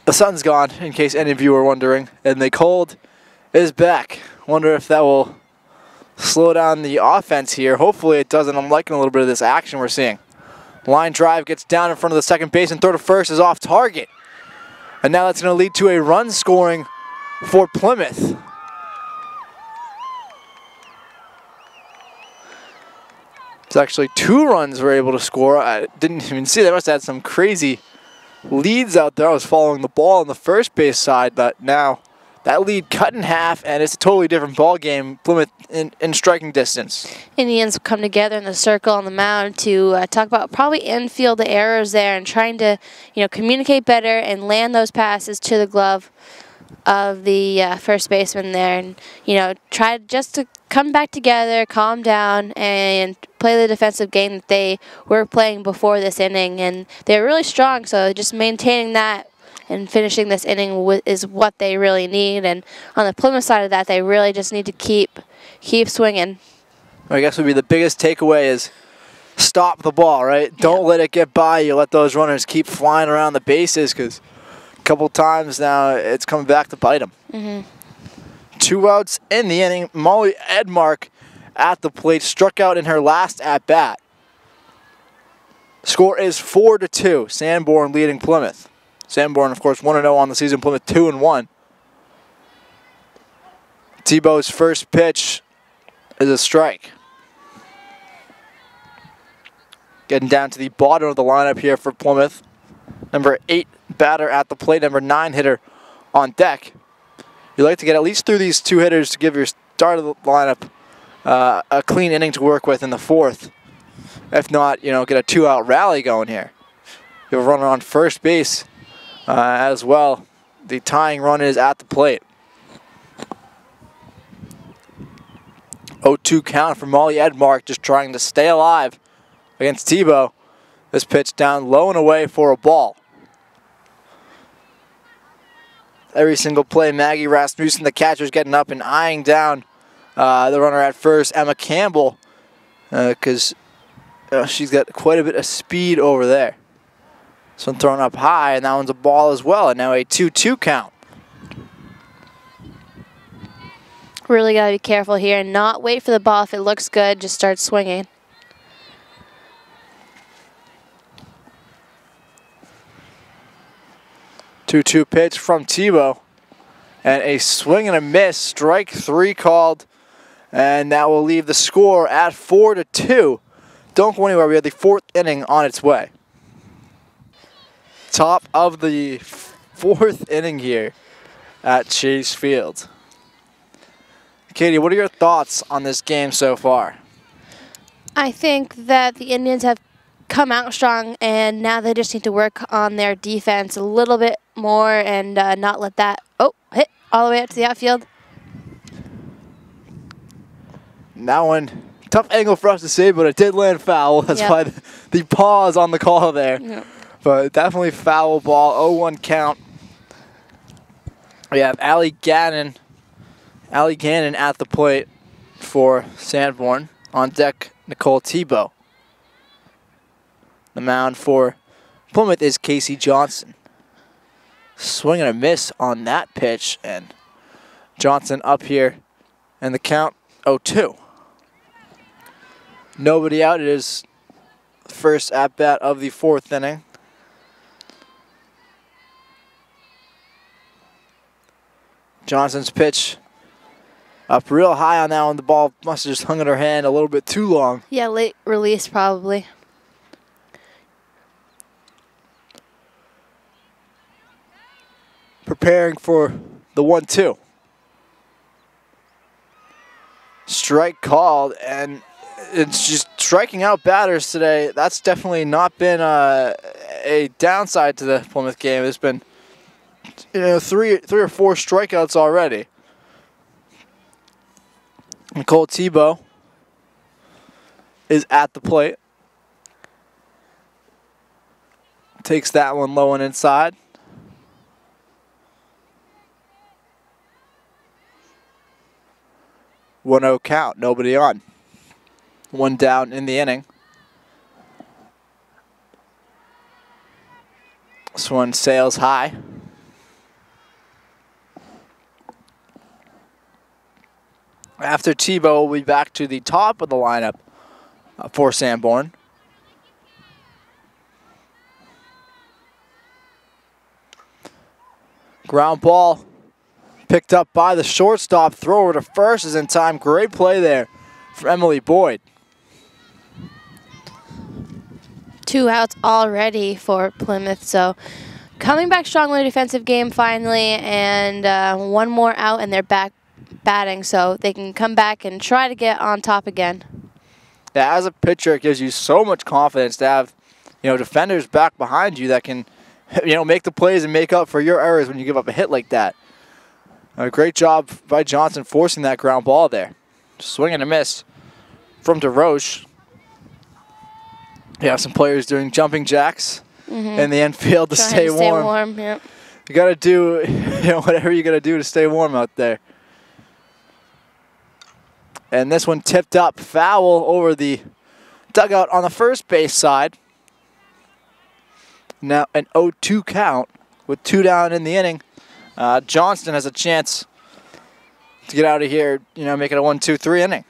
The sun's gone, in case any of you were wondering, and the cold is back. Wonder if that will slow down the offense here. Hopefully it doesn't. I'm liking a little bit of this action we're seeing. Line drive gets down in front of the second base, and throw to first is off target. And now that's going to lead to a run scoring for Plymouth. It's actually 2 runs we're able to score. I didn't even see. They must have had some crazy leads out there. I was following the ball on the first base side, but now that lead cut in half, and it's a totally different ball game. Plymouth in striking distance. Indians come together in the circle on the mound to talk about probably infield errors there and trying to, communicate better and land those passes to the glove of the first baseman there, and try just to come back together, calm down, and play the defensive game that they were playing before this inning. And they're really strong, so just maintaining that and finishing this inning is what they really need. And on the Plymouth side of that, they really just need to keep swinging. I guess would be the biggest takeaway is stop the ball, right? Yeah. Don't let it get by you. Let those runners keep flying around the bases, because a couple times now it's coming back to bite them. 2 2 outs in the inning. Molly Edmark at the plate, struck out in her last at-bat. Score is 4-2. Sanborn leading Plymouth. Sanborn, of course, 1-0 on the season. Plymouth 2-1. Tebow's first pitch is a strike. Getting down to the bottom of the lineup here for Plymouth. Number 8 batter at the plate, number 9 hitter on deck. You'd like to get at least through these 2 hitters to give your start of the lineup a clean inning to work with in the 4th. If not, get a 2-out rally going here. You have a runner on first base as well. The tying run is at the plate. 0-2 count for Molly Edmark, just trying to stay alive against Tebow. This pitch down low and away for a ball. Every single play, Maggie Rasmussen, the catcher's getting up and eyeing down the runner at first, Emma Campbell, because she's got quite a bit of speed over there. This one thrown up high, and that one's a ball as well, and now a 2-2 count. Really got to be careful here and not wait for the ball. If it looks good, just start swinging. Two pitch from Tebow, and a swing and a miss. Strike 3 called, and that will leave the score at 4-2. Don't go anywhere. We have the 4th inning on its way. Top of the 4th inning here at Chase Field. Katie, what are your thoughts on this game so far? I think that the Indians have come out strong, and now they just need to work on their defense a little bit more and not let that hit all the way up to the outfield. That one, tough angle for us to see, but it did land foul. That's why the pause on the call there. Yep. But definitely foul ball, 0-1 count. We have Allie Gannon at the plate for Sanborn. On deck, Nicole Tebow. The mound for Plymouth is Casey Johnston. Swing and a miss on that pitch, and Johnston up here, and the count 0-2. Nobody out. It is the first at-bat of the 4th inning. Johnston's pitch up real high on that one. The ball must have just hung in her hand a little bit too long. Yeah, late release probably. Preparing for the 1-2. Strike called, and it's just striking out batters today. That's definitely not been a downside to the Plymouth game. There's been three or 4 strikeouts already. Nicole Tebow is at the plate. Takes that one low and inside. 1-0 count, nobody on. 1 down in the inning. This one sails high. After Tebow, we'll be back to the top of the lineup for Sanborn. Ground ball picked up by the shortstop. Throw over to first is in time. Great play there for Emily Boyd. 2 outs already for Plymouth, so coming back strong with a defensive game finally, and 1 more out and they're back batting, so they can come back and try to get on top again. Yeah, as a pitcher, it gives you so much confidence to have, defenders back behind you that can, make the plays and make up for your errors when you give up a hit like that. A great job by Johnston forcing that ground ball there. Swing and a miss from DeRoche. You have some players doing jumping jacks in the infield to stay warm. Yep. You got to do whatever you got to do to stay warm out there. And this one tipped up foul over the dugout on the first base side. Now an 0-2 count with 2 down in the inning. Johnston has a chance to get out of here, you know, make it a 1-2-3 inning.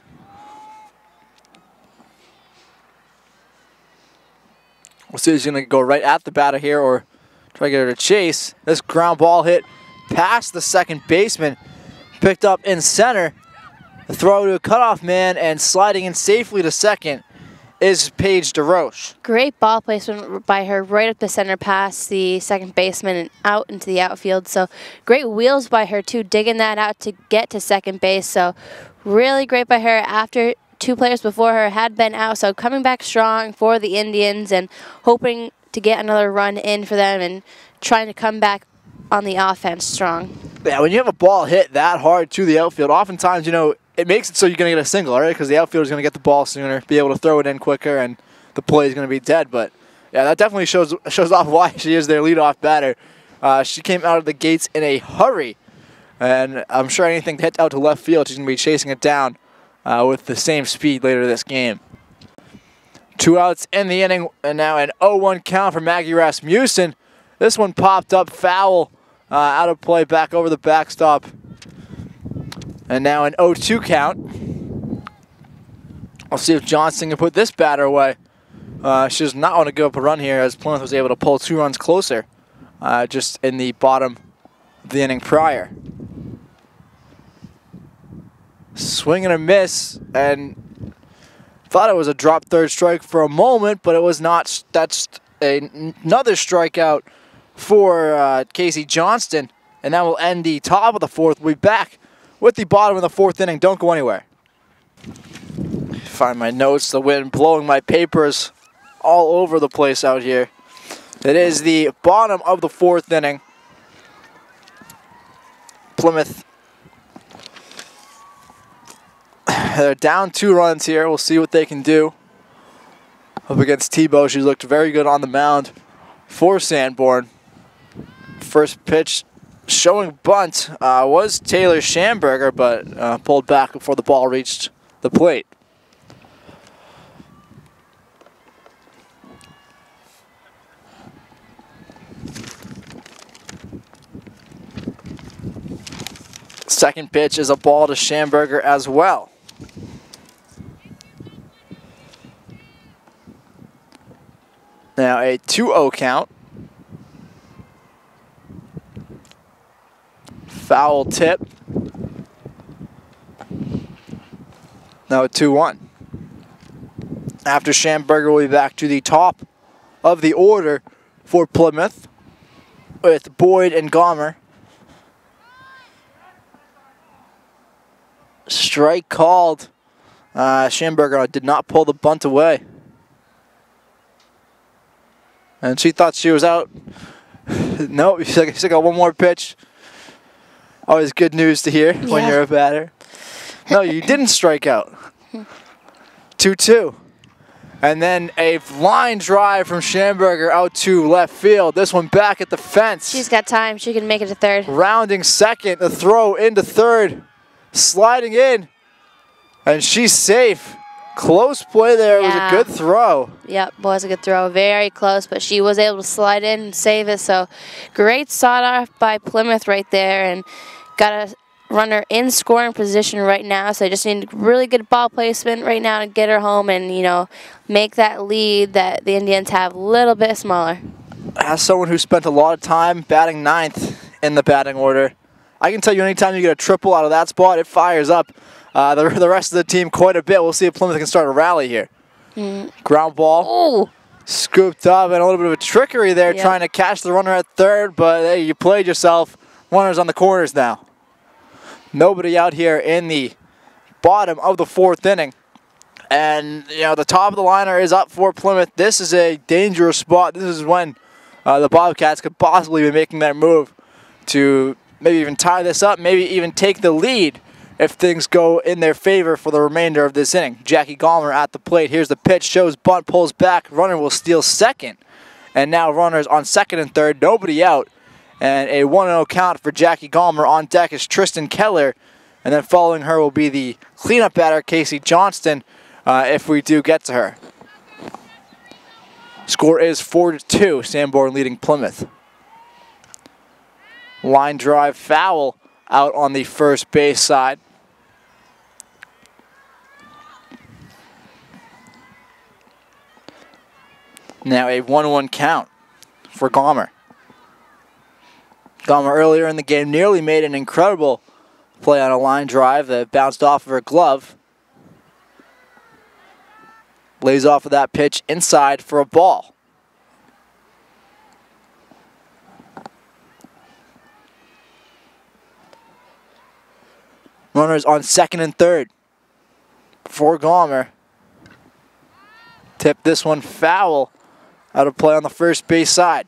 We'll see if he's going to go right at the batter here or try to get her to chase. This ground ball hit past the second baseman, picked up in center. The throw to a cutoff man and sliding in safely to second is Paige DeRoche. Great ball placement by her right up the center past the second baseman and out into the outfield. So great wheels by her too, digging that out to get to second base. So really great by her after two players before her had been out. So coming back strong for the Indians and hoping to get another run in for them and trying to come back on the offense strong. Yeah, when you have a ball hit that hard to the outfield, oftentimes, you know, it makes it so you're going to get a single, right? Because the outfielder is going to get the ball sooner, be able to throw it in quicker, and the play is going to be dead. But, yeah, that definitely shows off why she is their leadoff batter. She came out of the gates in a hurry, and I'm sure anything that hits out to left field, she's going to be chasing it down with the same speed later this game. 2 outs in the inning, and now an 0-1 count for Maggie Rasmussen. This one popped up foul, out of play, back over the backstop. And now an 0-2 count. I'll see if Johnston can put this batter away. She does not want to give up a run here, as Plymouth was able to pull 2 runs closer just in the bottom of the inning prior. Swing and a miss, and thought it was a drop third strike for a moment, but it was not. That's another strikeout for Casey Johnston, and that will end the top of the fourth. We'll be back with the bottom of the fourth inning. Don't go anywhere. Find my notes. The wind blowing my papers all over the place out here. It is the bottom of the fourth inning. Plymouth, they're down 2 runs here. We'll see what they can do up against Tebow. She looked very good on the mound for Sanborn. First pitch showing bunt was Taylor Schamberger, but pulled back before the ball reached the plate. Second pitch is a ball to Schamberger as well. Now a 2-0 count. Foul tip. Now a 2-1. After Schamberger, we'll be back to the top of the order for Plymouth with Boyd and Gomer. Strike called. Schamberger did not pull the bunt away. And she thought she was out. Nope, she's got one more pitch. Always good news to hear when you're a batter. No, you didn't strike out. 2-2. And then a line drive from Schamberger out to left field. This one back at the fence. She's got time. She can make it to third. Rounding second, the throw into third. Sliding in. And she's safe. Close play there. It was a good throw. Yep, was a good throw. Very close, but she was able to slide in and save it. So great sawed off by Plymouth right there, and got a runner in scoring position right now. So they just need really good ball placement right now to get her home and, you know, make that lead that the Indians have a little bit smaller. As someone who spent a lot of time batting ninth in the batting order, I can tell you anytime you get a triple out of that spot, it fires up the rest of the team quite a bit. We'll see if Plymouth can start a rally here. Ground ball. Scooped up, and a little bit of a trickery there trying to catch the runner at third, but hey, you played yourself. Runners on the corners now. Nobody out here in the bottom of the fourth inning. And, you know, the top of the liner is up for Plymouth. This is a dangerous spot. This is when the Bobcats could possibly be making that move to maybe even tie this up, maybe even take the lead if things go in their favor for the remainder of this inning. Jackie Gomer at the plate. Here's the pitch. Shows bunt, pulls back. Runner will steal second. And now runners on second and third. Nobody out. And a 1-0 count for Jackie Gomer. On deck is Tristan Keller. And then following her will be the cleanup batter, Casey Johnston, if we do get to her. Score is 4-2. Sanborn leading Plymouth. Line drive foul out on the first base side. Now a 1-1 count for Gomer. Gomer earlier in the game nearly made an incredible play on a line drive that bounced off of her glove. Lays off of that pitch inside for a ball. Runners on second and third for Gomer. Tip this one foul out of play on the first base side.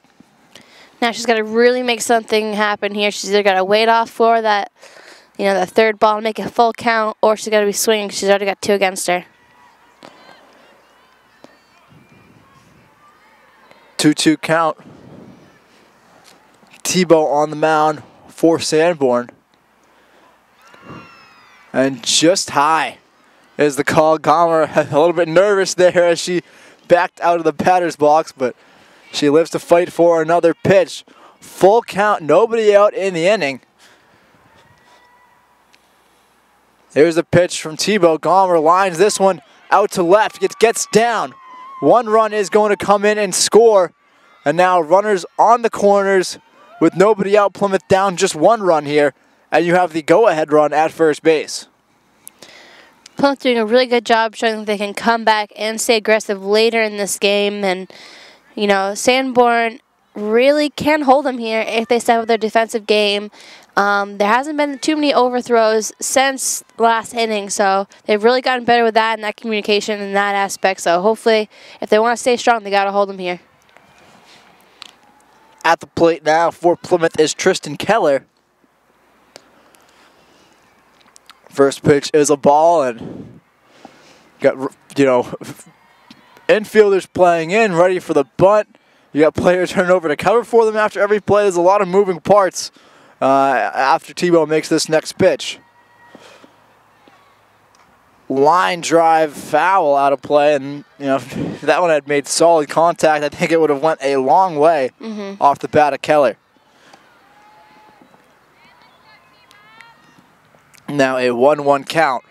Now she's got to really make something happen here. She's either got to wait off for that, that third ball and make a full count, or she's got to be swinging. She's already got 2 against her. 2-2 count. Tebow on the mound for Sanborn. And just high is the call. Gomer a little bit nervous there as she backed out of the batter's box, but she lives to fight for another pitch. Full count, nobody out in the inning. There's a pitch from Tebow. Gomer lines this one out to left. It gets down. 1 run is going to come in and score. And now runners on the corners with nobody out. Plymouth down just 1 run here. And you have the go-ahead run at first base. Plymouth doing a really good job showing that they can come back and stay aggressive later in this game. And, Sanborn really can hold them here if they step up their defensive game. There hasn't been too many overthrows since last inning, so they've really gotten better with that and that communication and that aspect. So hopefully, if they want to stay strong, they got to hold them here. At the plate now for Plymouth is Tristan Keller. First pitch is a ball, and got, infielders playing in, ready for the bunt. You got players turning over to cover for them after every play. There's a lot of moving parts after Tebow makes this next pitch. Line drive foul out of play, and if that one had made solid contact, I think it would have went a long way off the bat of Keller. Now a 1-1 count.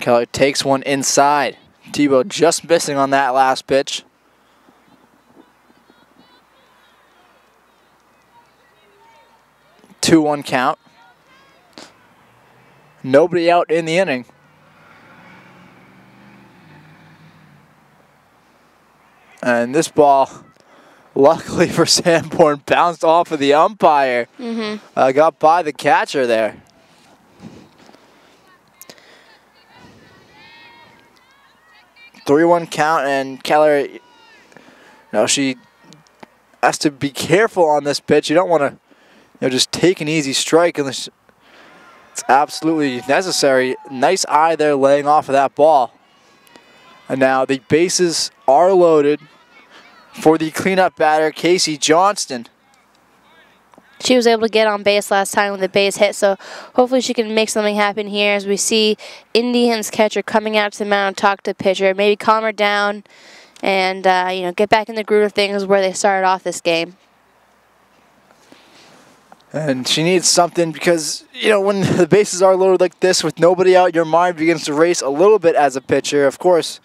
Keller takes one inside. Tebow just missing on that last pitch. Two-one count. Nobody out in the inning. And this ball, luckily for Sanborn, bounced off of the umpire. Got by the catcher there. Three-one count, and Keller, she has to be careful on this pitch. You don't want to, just take an easy strike unless it's absolutely necessary. Nice eye there, laying off of that ball. And now the bases are loaded for the cleanup batter, Casey Johnston. She was able to get on base last time with the base hit, so hopefully she can make something happen here as we see Indians catcher coming out to the mound, talk to the pitcher, maybe calm her down, and get back in the groove of things where they started off this game. And she needs something because, when the bases are loaded like this with nobody out, your mind begins to race a little bit as a pitcher. Of course,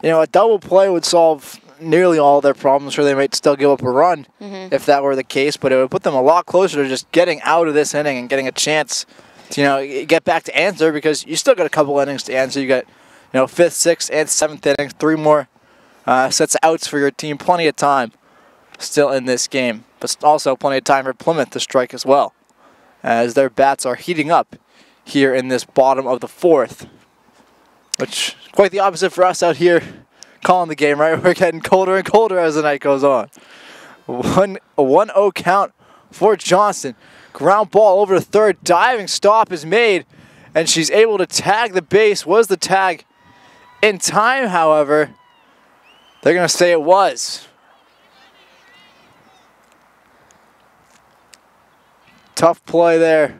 a double play would solve nearly all their problems. Sure, they might still give up a run if that were the case, but it would put them a lot closer to just getting out of this inning and getting a chance to, get back to answer, because you still got a couple innings to answer. You got, 5th, 6th, and 7th innings, 3 more sets of outs for your team. Plenty of time still in this game, but also plenty of time for Plymouth to strike as well, as their bats are heating up here in this bottom of the 4th, which is quite the opposite for us out here calling the game, right? We're getting colder and colder as the night goes on. A 1-0 count for Johnston. Ground ball over to third. Diving stop is made, and she's able to tag the base. Was the tag in time, however? They're going to say it was. Tough play there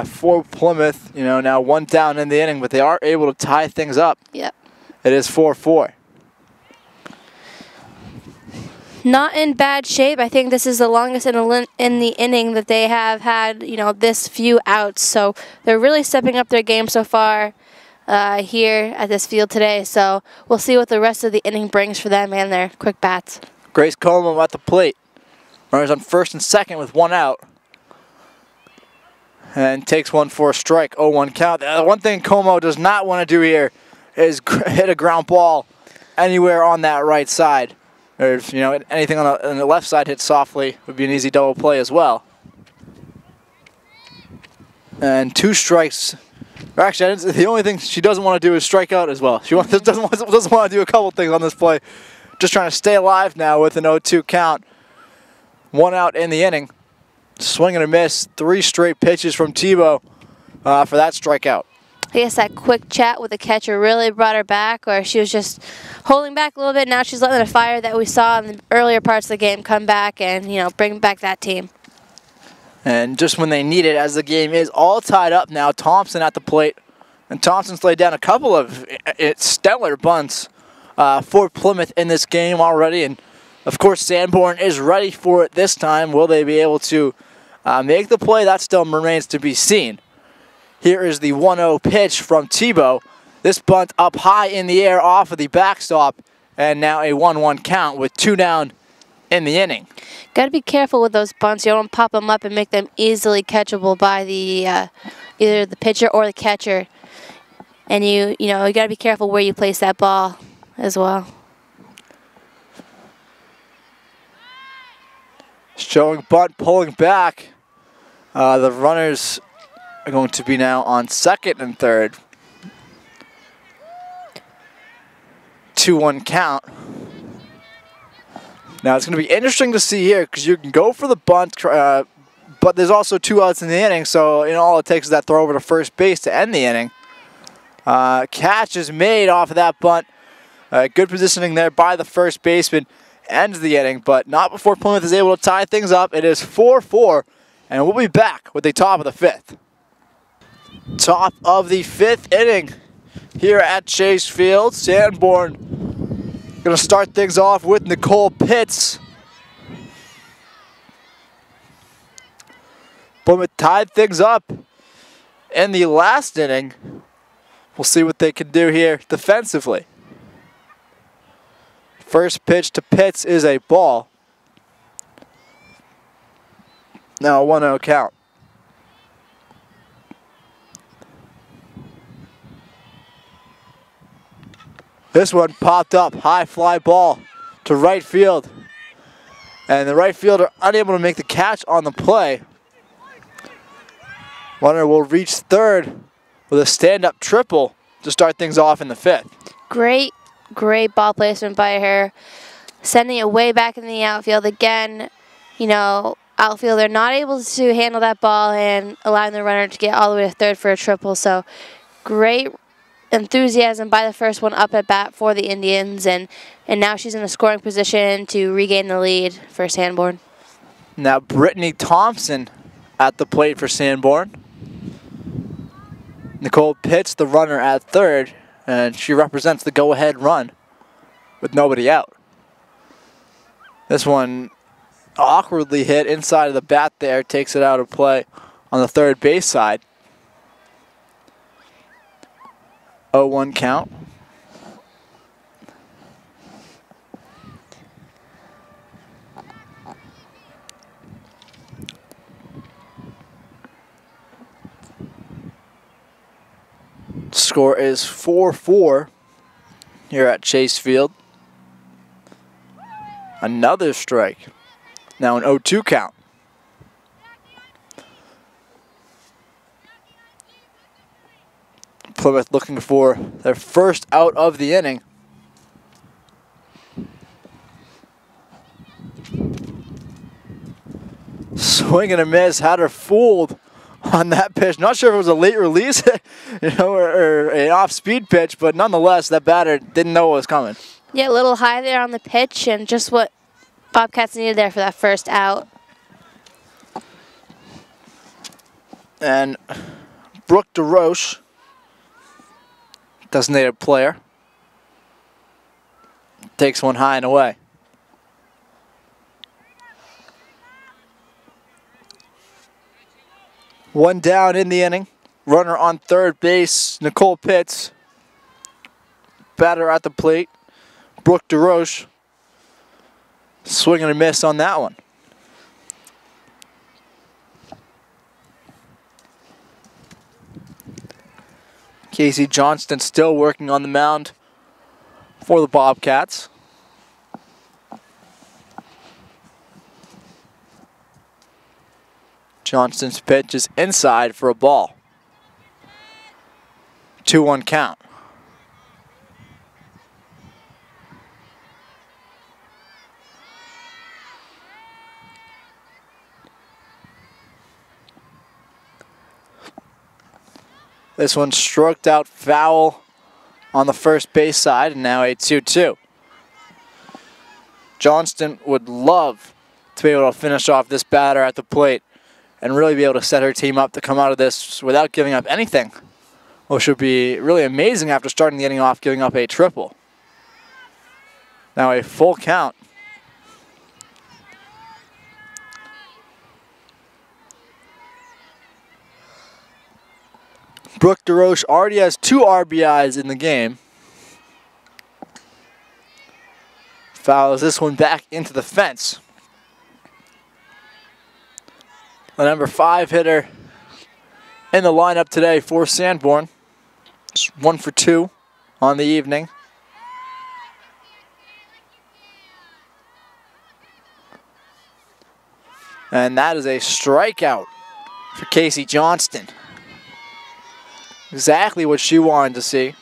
for Plymouth. Now 1 down in the inning, but they are able to tie things up. Yep. It is 4-4. Not in bad shape. I think this is the longest in the inning that they have had, this few outs. So they're really stepping up their game so far here at this field today. So we'll see what the rest of the inning brings for them and their quick bats. Grace Como at the plate. Runners on first and second with one out. And takes one for a strike, 0-1 count. The one thing Como does not want to do here is hit a ground ball anywhere on that right side. Or if, anything on the left side hit softly would be an easy double play as well. And 2 strikes. Actually, the only thing she doesn't want to do is strike out as well. She doesn't want to do a couple things on this play. Just trying to stay alive now with an 0-2 count. 1 out in the inning. Swing and a miss. 3 straight pitches from Tebow for that strikeout. I guess that quick chat with the catcher really brought her back, or she was just holding back a little bit. Now she's letting the fire that we saw in the earlier parts of the game come back and, bring back that team. And just when they need it, as the game is all tied up now, Thompson at the plate. And Thompson's laid down a couple of stellar bunts for Plymouth in this game already. And, of course, Sanborn is ready for it this time. Will they be able to make the play? That still remains to be seen. Here is the 1-0 pitch from Tebow. This bunt up high in the air off of the backstop. And now a 1-1 count with 2 down in the inning. Got to be careful with those bunts. You don't want to pop them up and make them easily catchable by the either the pitcher or the catcher. And you got to be careful where you place that ball as well. Showing bunt, pulling back. The runners are going to be now on second and third. 2-1 count. Now it's going to be interesting to see here because you can go for the bunt, but there's also 2 outs in the inning, so all it takes is that throw over to first base to end the inning. Catch is made off of that bunt. Good positioning there by the first baseman. Ends the inning, but not before Plymouth is able to tie things up. It is 4-4, and we'll be back with the top of the 5th. Top of the 5th inning here at Chase Field. Sanborn going to start things off with Nicole Pitts. Plymouth tied things up in the last inning. We'll see what they can do here defensively. First pitch to Pitts is a ball. Now a 1-0 count. This one popped up, high fly ball to right field. And the right fielder unable to make the catch on the play. Runner will reach third with a stand-up triple to start things off in the 5th. Great ball placement by her. Sending it way back in the outfield. Again, outfielder not able to handle that ball and allowing the runner to get all the way to third for a triple. So great enthusiasm by the first one up at bat for the Indians, and now she's in a scoring position to regain the lead for Sanborn. Now Britney Thompson at the plate for Sanborn. Nicole Pitts, the runner at third, and she represents the go-ahead run with nobody out. This one awkwardly hit inside of the bat there, takes it out of play on the third base side. 0-1 count. Score is 4-4 here at Chase Field. Another strike. Now an 0-2 count. Plymouth looking for their first out of the inning. Swing and a miss, had her fooled on that pitch. Not sure if it was a late release, or an off-speed pitch, but nonetheless, that batter didn't know what was coming. Yeah, a little high there on the pitch, and just what Bobcats needed there for that first out. And Brooke DeRoche, designated player, takes one high and away. One down in the inning. Runner on third base, Nicole Pitts. Batter at the plate, Brooke DeRoche. Swing and a miss on that one. Casey Johnston still working on the mound for the Bobcats. Johnston's pitch is inside for a ball. 2-1 count. This one stroked out foul on the first base side, and now a 2-2. Johnston would love to be able to finish off this batter at the plate and really be able to set her team up to come out of this without giving up anything, which would be really amazing after starting the inning off giving up a triple. Now a full count. Brooke DeRoche already has 2 RBIs in the game. Fouls this one back into the fence. The number 5 hitter in the lineup today for Sanborn. It's 1 for 2 on the evening. And that is a strikeout for Casey Johnston. Exactly what she wanted to see.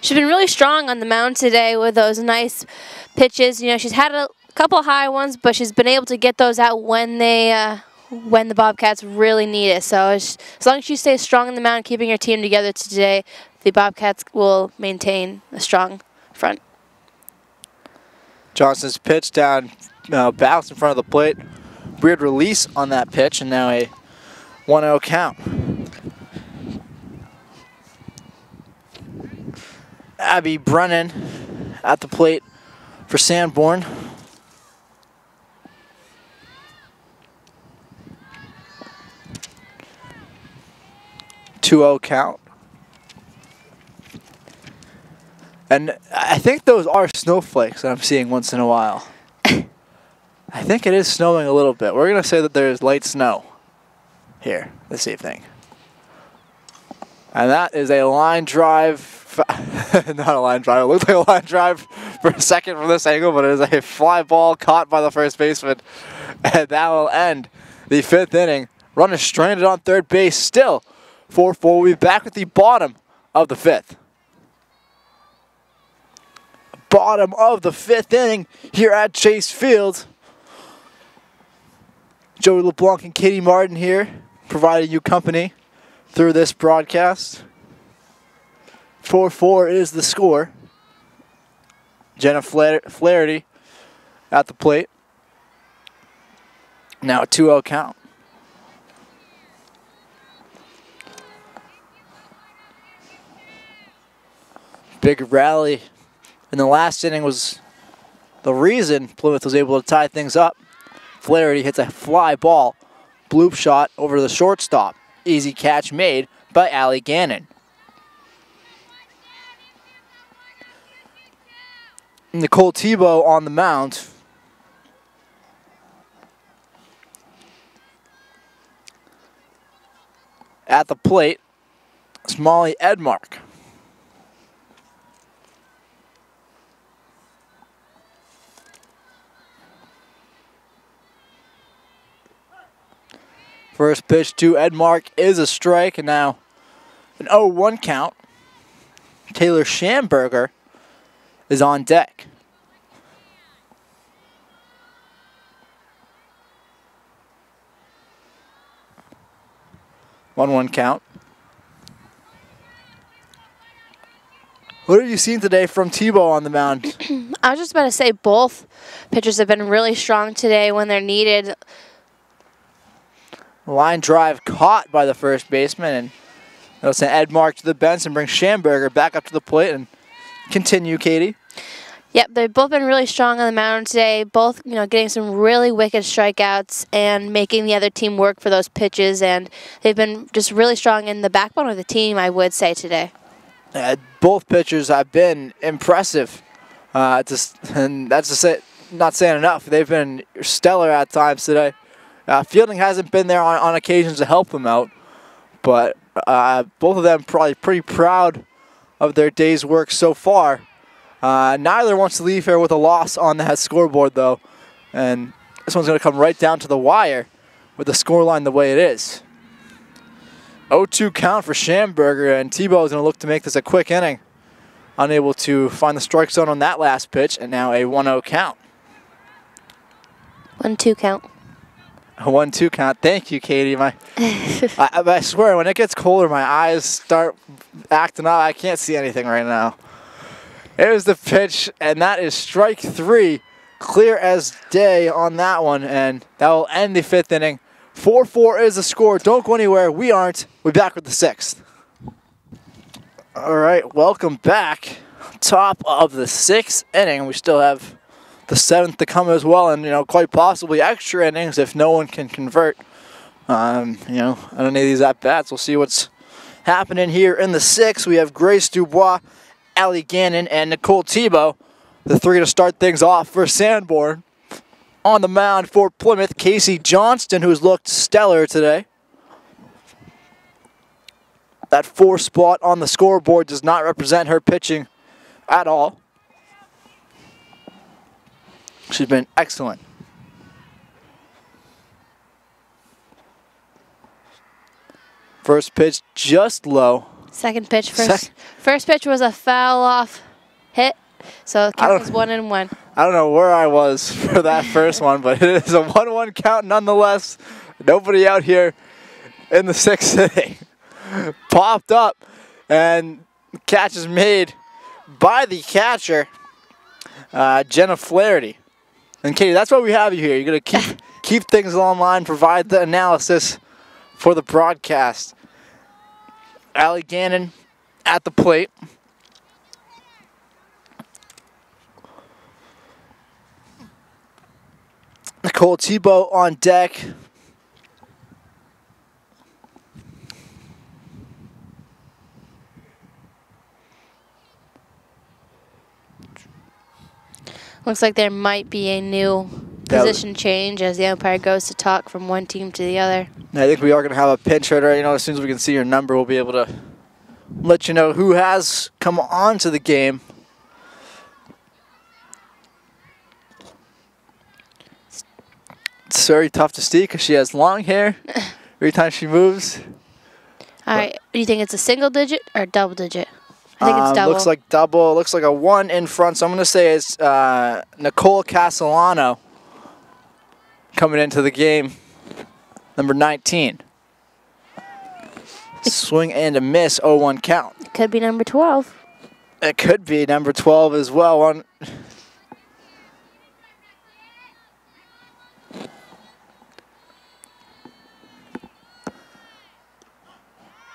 She's been really strong on the mound today with those nice pitches. You know, she's had a couple high ones, but she's been able to get those out when the Bobcats really need it. So as long as she stays strong on the mound, keeping her team together today, the Bobcats will maintain a strong front. Johnston's pitch down, bounced in front of the plate. Weird release on that pitch, and now a 1-0 count. Abby Brennan at the plate for Sanborn. Two-0 count. And I think those are snowflakes that I'm seeing once in a while. I think it is snowing a little bit. We're going to say that there's light snow here this evening. And that is a line drive. Not a line drive. It looked like a line drive for a second from this angle, but it is a fly ball caught by the first baseman. And that will end the 5th inning. Runner stranded on third base still. 4-4. We'll be back with the bottom of the 5th. Bottom of the 5th inning here at Chase Field. Joey LeBlanc and Katie Martin here, providing you company through this broadcast. 4-4 is the score. Jenna Flaherty at the plate. Now a 2-0 count. Big rally in the last inning was the reason Plymouth was able to tie things up. Flaherty hits a fly ball, bloop shot over the shortstop. Easy catch made by Allie Gannon. Nicole Tebow on the mound. At the plate, it's Molly Edmark. First pitch to Edmark is a strike, and now an 0-1 count. Taylor Schamberger is on deck. One count. What have you seen today from Tebow on the mound? I was just about to say both pitchers have been really strong today when they're needed. Line drive caught by the first baseman, and that'll send Edmark to the bench and bring Schamberger back up to the plate and continue, Katie. Yep, they've both been really strong on the mound today. Both, getting some really wicked strikeouts and making the other team work for those pitches. And they've been just really strong in the backbone of the team, I would say, today. Both pitchers have been impressive. And that's just it, not saying enough. They've been stellar at times today. Fielding hasn't been there on occasions to help them out. But both of them probably pretty proud of their day's work so far. Neither wants to leave here with a loss on that scoreboard, though. And this one's going to come right down to the wire with the scoreline the way it is. 0-2 count for Schamberger, and Tebow is going to look to make this a quick inning. Unable to find the strike zone on that last pitch, and now a 1-0 count. 1-2 count. A 1-2 count. Thank you, Katie. I swear, when it gets colder, my eyes start acting up. I can't see anything right now. Here's the pitch, and that is strike 3. Clear as day on that one, and that will end the 5th inning. 4-4 is the score. Don't go anywhere. We aren't. We're back with the 6th. All right, welcome back. Top of the 6th inning. We still have the 7th to come as well, and quite possibly extra innings if no one can convert. On any of these at bats. We'll see what's happening here in the 6th. We have Grace Dubois, Allie Gannon, and Nicole Tebow, the 3 to start things off for Sanborn. On the mound for Plymouth, Casey Johnston, who's looked stellar today. That 4 spot on the scoreboard does not represent her pitching at all. She's been excellent. First pitch just low. Second pitch. First pitch was a foul off hit, so the count was 1-1. I don't know where I was for that first one, but it is a 1-1 count nonetheless. Nobody out here in the 6th inning. Popped up, and the catch is made by the catcher, Jenna Flaherty. And Katie, that's why we have you here. You're going to keep things online, provide the analysis for the broadcast. Allie Gannon at the plate. Nicole Tebow on deck. Looks like there might be a new position change as the umpire goes to talk from one team to the other. I think we are going to have a pinch hitter. As soon as we can see your number, we'll be able to let you know who has come on to the game. It's very tough to see because she has long hair every time she moves. All right. Do you think it's a single digit or a double digit? I think it's double. Looks like double. Looks like a 1 in front. So I'm going to say it's Nicole Castellano coming into the game. Number 19. Swing and a miss, 0-1 count. It could be number 12. It could be number 12 as well.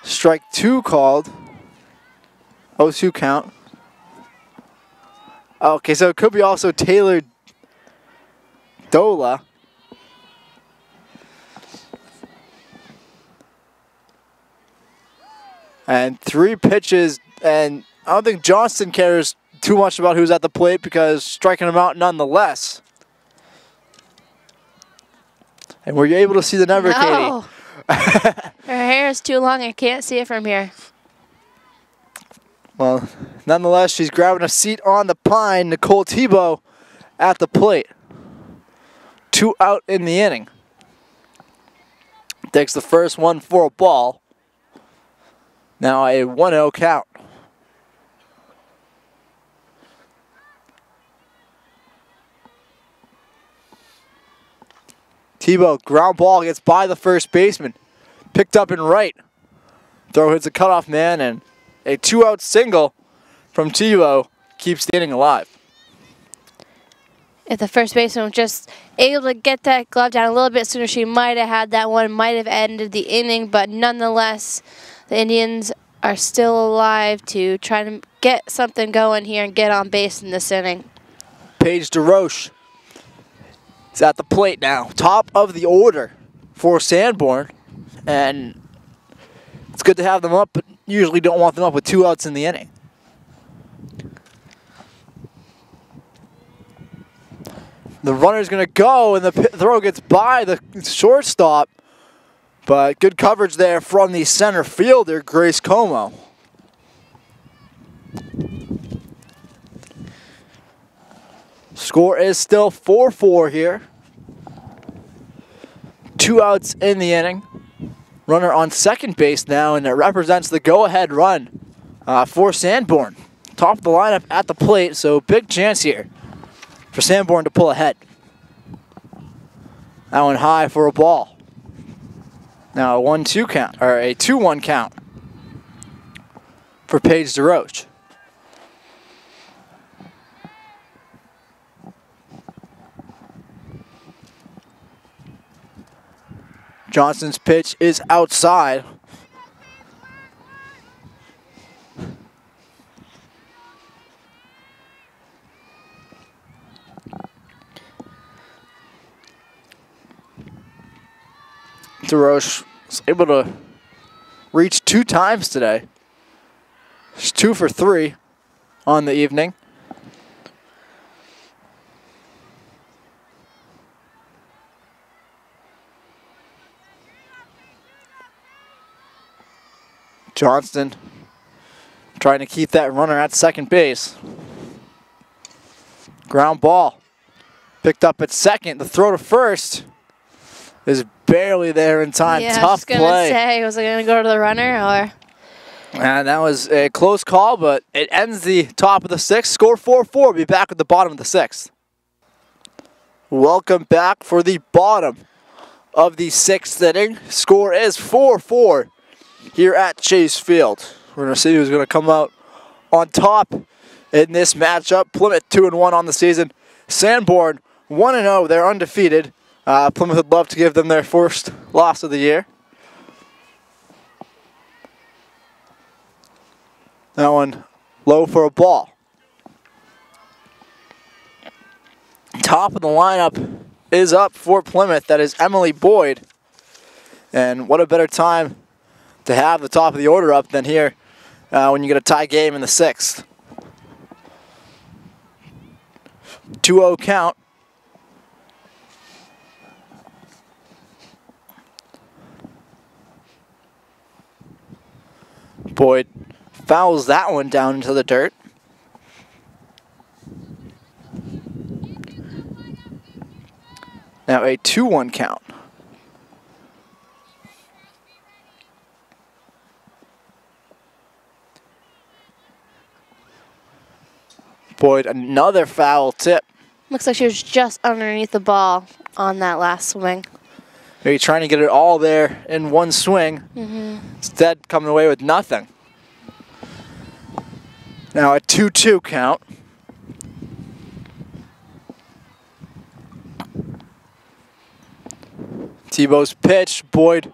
Strike 2 called. 0-2 count. Okay, so it could be also Taylor Dola. And 3 pitches, and I don't think Johnston cares too much about who's at the plate because striking him out nonetheless. And were you able to see the number, No. Katie? Her hair is too long. I can't see it from here. Well, nonetheless, she's grabbing a seat on the pine. Nicole Tebow at the plate. 2 out in the inning. Takes the first one for a ball. Now a 1-0 count. Tebow, ground ball, gets by the first baseman. Picked up in right. Throw hits a cutoff man, and a 2-out single from Tebow keeps the inning alive. If the first baseman was just able to get that glove down a little bit sooner, she might have had that one, might have ended the inning, but nonetheless, the Indians are still alive to try to get something going here and get on base in this inning. Paige DeRoche is at the plate now. Top of the order for Sanborn. And it's good to have them up, but usually don't want them up with 2 outs in the inning. The runner's going to go, and the throw gets by the shortstop. But good coverage there from the center fielder, Grace Como. Score is still 4-4 here. 2 outs in the inning. Runner on second base now, and it represents the go-ahead run for Sanborn. Top of the lineup at the plate, so big chance here for Sanborn to pull ahead. That one high for a ball. Now a 1-2 count, or a 2-1 count for Paige DeRoche. Johnston's pitch is outside. DeRoche was able to reach 2 times today. She's 2 for 3 on the evening. Johnston trying to keep that runner at second base. Ground ball. Picked up at second. The throw to first is barely there in time. Yeah, Tough I was play. going to say, was it going to go to the runner or? And that was a close call, but it ends the top of the 6th. Score 4-4. We'll be back at the bottom of the 6th. Welcome back for the bottom of the 6th inning. Score is 4-4 here at Chase Field. We're going to see who's going to come out on top in this matchup. Plymouth 2-1 on the season. Sanborn 1-0. They're undefeated. Plymouth would love to give them their first loss of the year. That one low for a ball. Top of the lineup is up for Plymouth. That is Emily Boyd. And what a better time to have the top of the order up than here when you get a tie game in the 6th. 2-0 count. Boyd fouls that one down into the dirt. Now a 2-1 count. Boyd, another foul tip. Looks like she was just underneath the ball on that last swing. Maybe trying to get it all there in one swing. Instead, coming away with nothing. Now a 2-2 count. Tebow's pitch, Boyd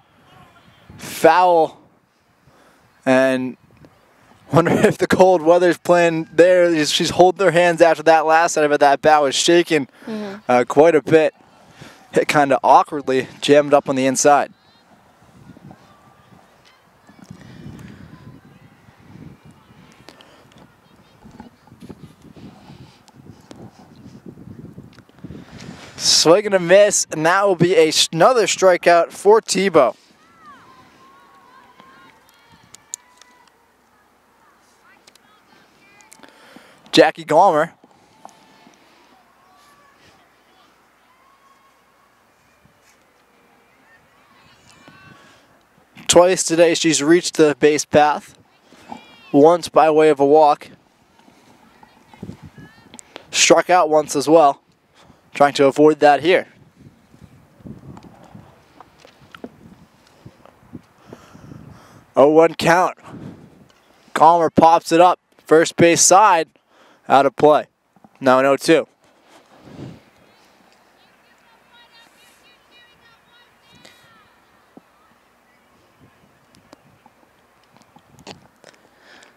foul. And wonder if the cold weather's playing there. She's holding her hands after that last set of it. That bat was shaking quite a bit. Hit kind of awkwardly, jammed up on the inside. Swing and a miss, and that will be another strikeout for Tebow. Jackie Gallmer. Twice today she's reached the base path. Once by way of a walk. Struck out once as well. Trying to avoid that here. Oh, 1 count. Gallmer pops it up. First base side. Out of play. Now an 0-2.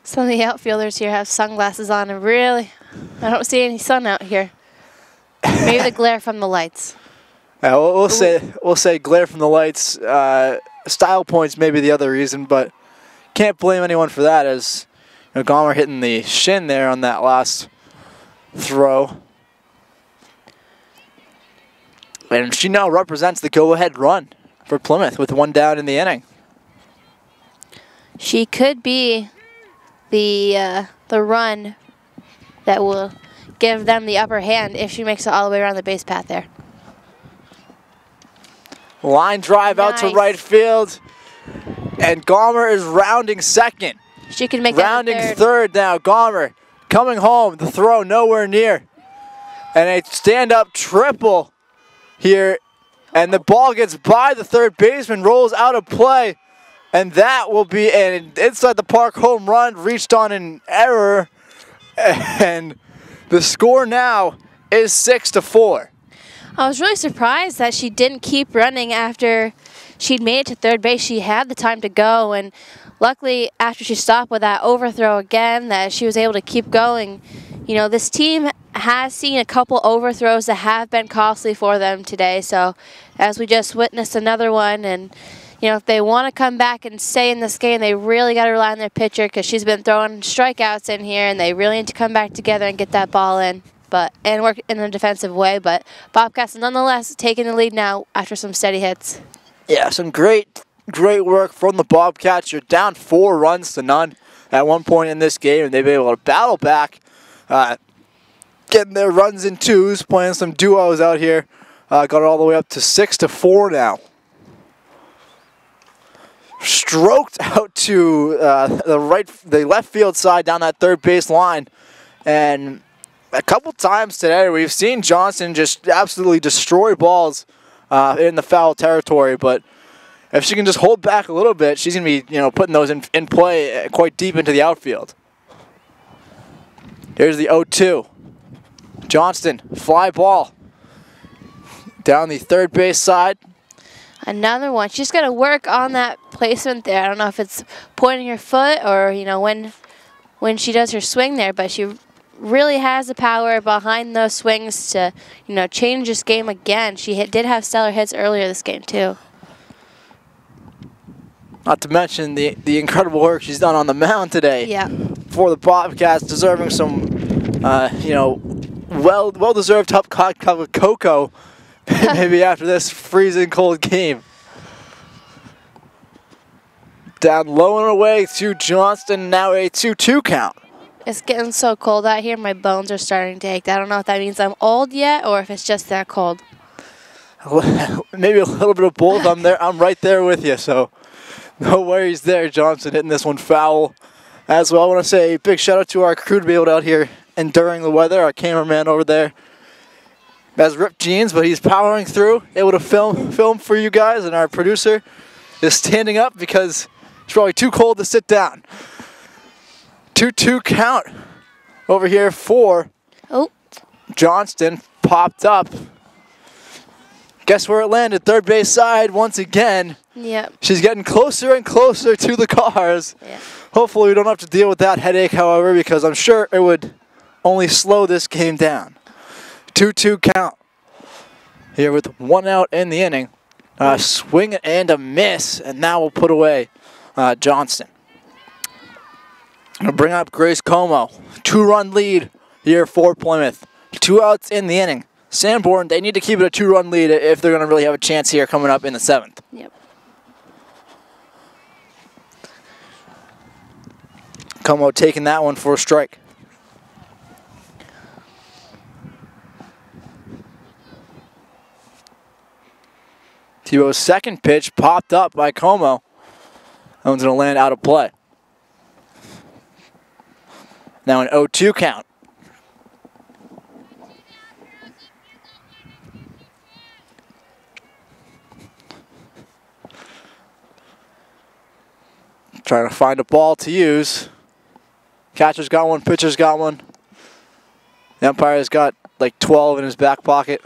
Some of the outfielders here have sunglasses on, and really, I don't see any sun out here. Maybe the glare from the lights. We'll say glare from the lights. Style points may be the other reason, but can't blame anyone for that, as Gomer hitting the shin there on that last throw. And she now represents the go-ahead run for Plymouth with 1 down in the inning. She could be the run that will give them the upper hand if she makes it all the way around the base path there. Line drive out to right field, and Gomer is rounding second. She can make rounding third now. Gomer coming home. The throw nowhere near, and a stand-up triple here, and the ball gets by the third baseman, rolls out of play, and that will be an inside the park home run, reached on an error, and the score now is 6-4. I was really surprised that she didn't keep running after she'd made it to third base. She had the time to go, and luckily after she stopped with that overthrow again, that she was able to keep going. This team has seen a couple overthrows that have been costly for them today, so as we just witnessed another one, and if they want to come back and stay in this game, they really got to rely on their pitcher, because she's been throwing strikeouts in here, and they really need to come back together and get that ball in. And work in a defensive way, but Bobcats nonetheless taking the lead now after some steady hits. Yeah, some great work from the Bobcats. You're down 4 runs to none at one point in this game, and they've been able to battle back, getting their runs in twos, playing some duos out here. Got it all the way up to 6-4 now. Stroked out to the left field side down that third base line, and a couple times today we've seen Johnston just absolutely destroy balls in the foul territory, but if she can just hold back a little bit, she's going to be putting those in play quite deep into the outfield. Here's the 0-2. Johnston, fly ball down the third base side. Another one. She's got to work on that placement there. I don't know if it's pointing her foot or when she does her swing there, but she really has the power behind those swings to, change this game again. She did have stellar hits earlier this game, too. Not to mention the incredible work she's done on the mound today. Yeah. For the Bobcats, deserving some, well-deserved cup of cocoa maybe after this freezing cold game. Down low and away to Johnston, now a 2-2 count. It's getting so cold out here, my bones are starting to ache. I don't know if that means I'm old yet or if it's just that cold. Maybe a little bit of both. I'm right there with you, so no worries there. Johnston hitting this one foul as well. I want to say a big shout out to our crew to be able to out here enduring the weather. Our cameraman over there has ripped jeans, but he's powering through, able to film for you guys, and our producer is standing up because it's probably too cold to sit down. 2-2 count over here for Johnston. Popped up. Guess where it landed? Third base side once again. Yep. She's getting closer and closer to the cars. Yeah. Hopefully we don't have to deal with that headache, however, because I'm sure it would only slow this game down. 2-2 count here with 1 out in the inning. Swing and a miss, and now we'll put away Johnston. We'll bring up Grace Como. 2-run lead here for Plymouth. 2 outs in the inning. Sanborn, they need to keep it a 2-run lead if they're going to really have a chance here coming up in the 7th. Yep. Como taking that one for a strike. Tebow's second pitch popped up by Como. That one's going to land out of play. Now an 0-2 count. Trying to find a ball to use. Catcher's got one, pitcher's got one. The umpire's got like 12 in his back pocket.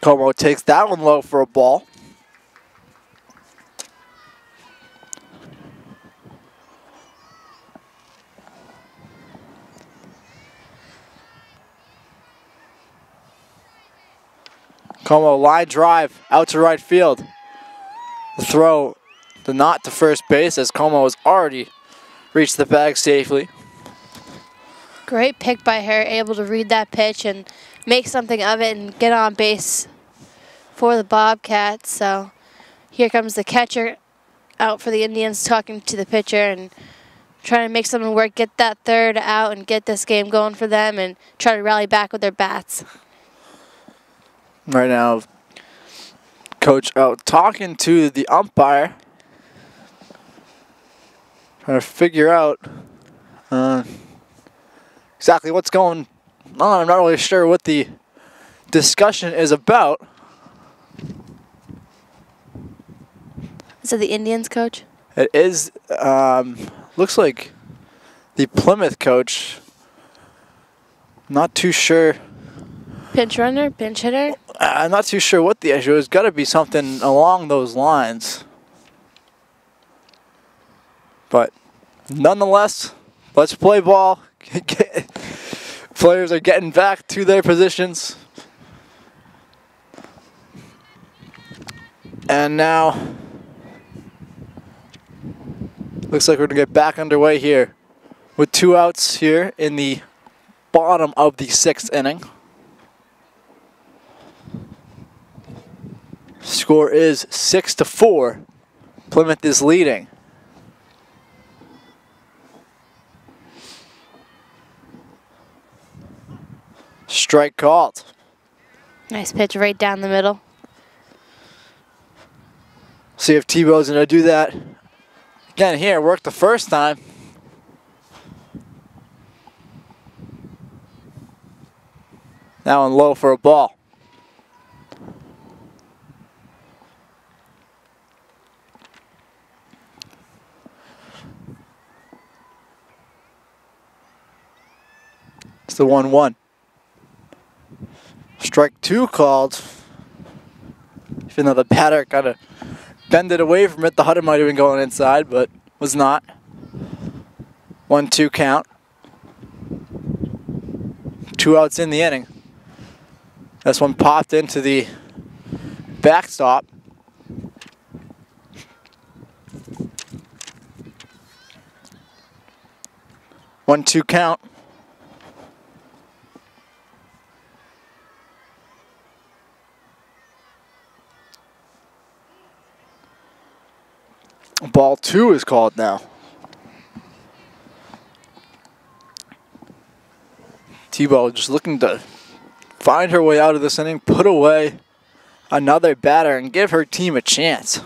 Como takes that one low for a ball. Como line drive out to right field. The throw, the knot to first base as Como has already reached the bag safely. Great pick by her, able to read that pitch and make something of it and get on base for the Bobcats. So here comes the catcher out for the Indians, talking to the pitcher and trying to make something work, get that third out and get this game going for them and try to rally back with their bats. Right now, coach out talking to the umpire, trying to figure out exactly what's going on. I'm not really sure what the discussion is about. Is it the Indians coach? It is, looks like the Plymouth coach. Not too sure. Pinch runner, pinch hitter? I'm not too sure what the issue is. Got to be something along those lines. But nonetheless, let's play ball. Players are getting back to their positions. And now, looks like we're going to get back underway here with 2 outs here in the bottom of the 6th inning. Score is 6-4. Plymouth is leading. Strike called. Nice pitch right down the middle. See if Tebow's going to do that again here. Worked the first time. That one low for a ball. It's the 1-1. Strike 2 called. Even though the batter kind of bended away from it, the Hutter might have been going inside, but was not. 1-2 count. 2 outs in the inning. This one popped into the backstop. One, 2 count. Ball 2 is called now. Tebow just looking to find her way out of this inning, put away another batter, and give her team a chance.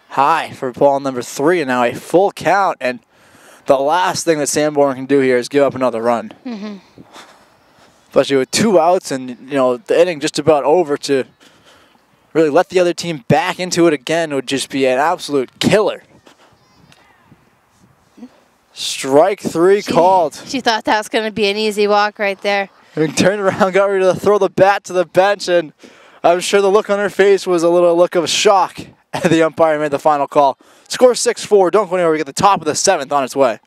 High for ball number 3, and now a full count. And the last thing that Sanborn can do here is give up another run. Mm-hmm. Especially with 2 outs and, you know, the inning just about over, to really let the other team back into it again would just be an absolute killer. Strike 3 called. She thought that was going to be an easy walk right there. And turned around, got ready to throw the bat to the bench, and I'm sure the look on her face was a little look of shock as the umpire made the final call. Score 6-4. Don't go anywhere. We get the top of the 7th on its way.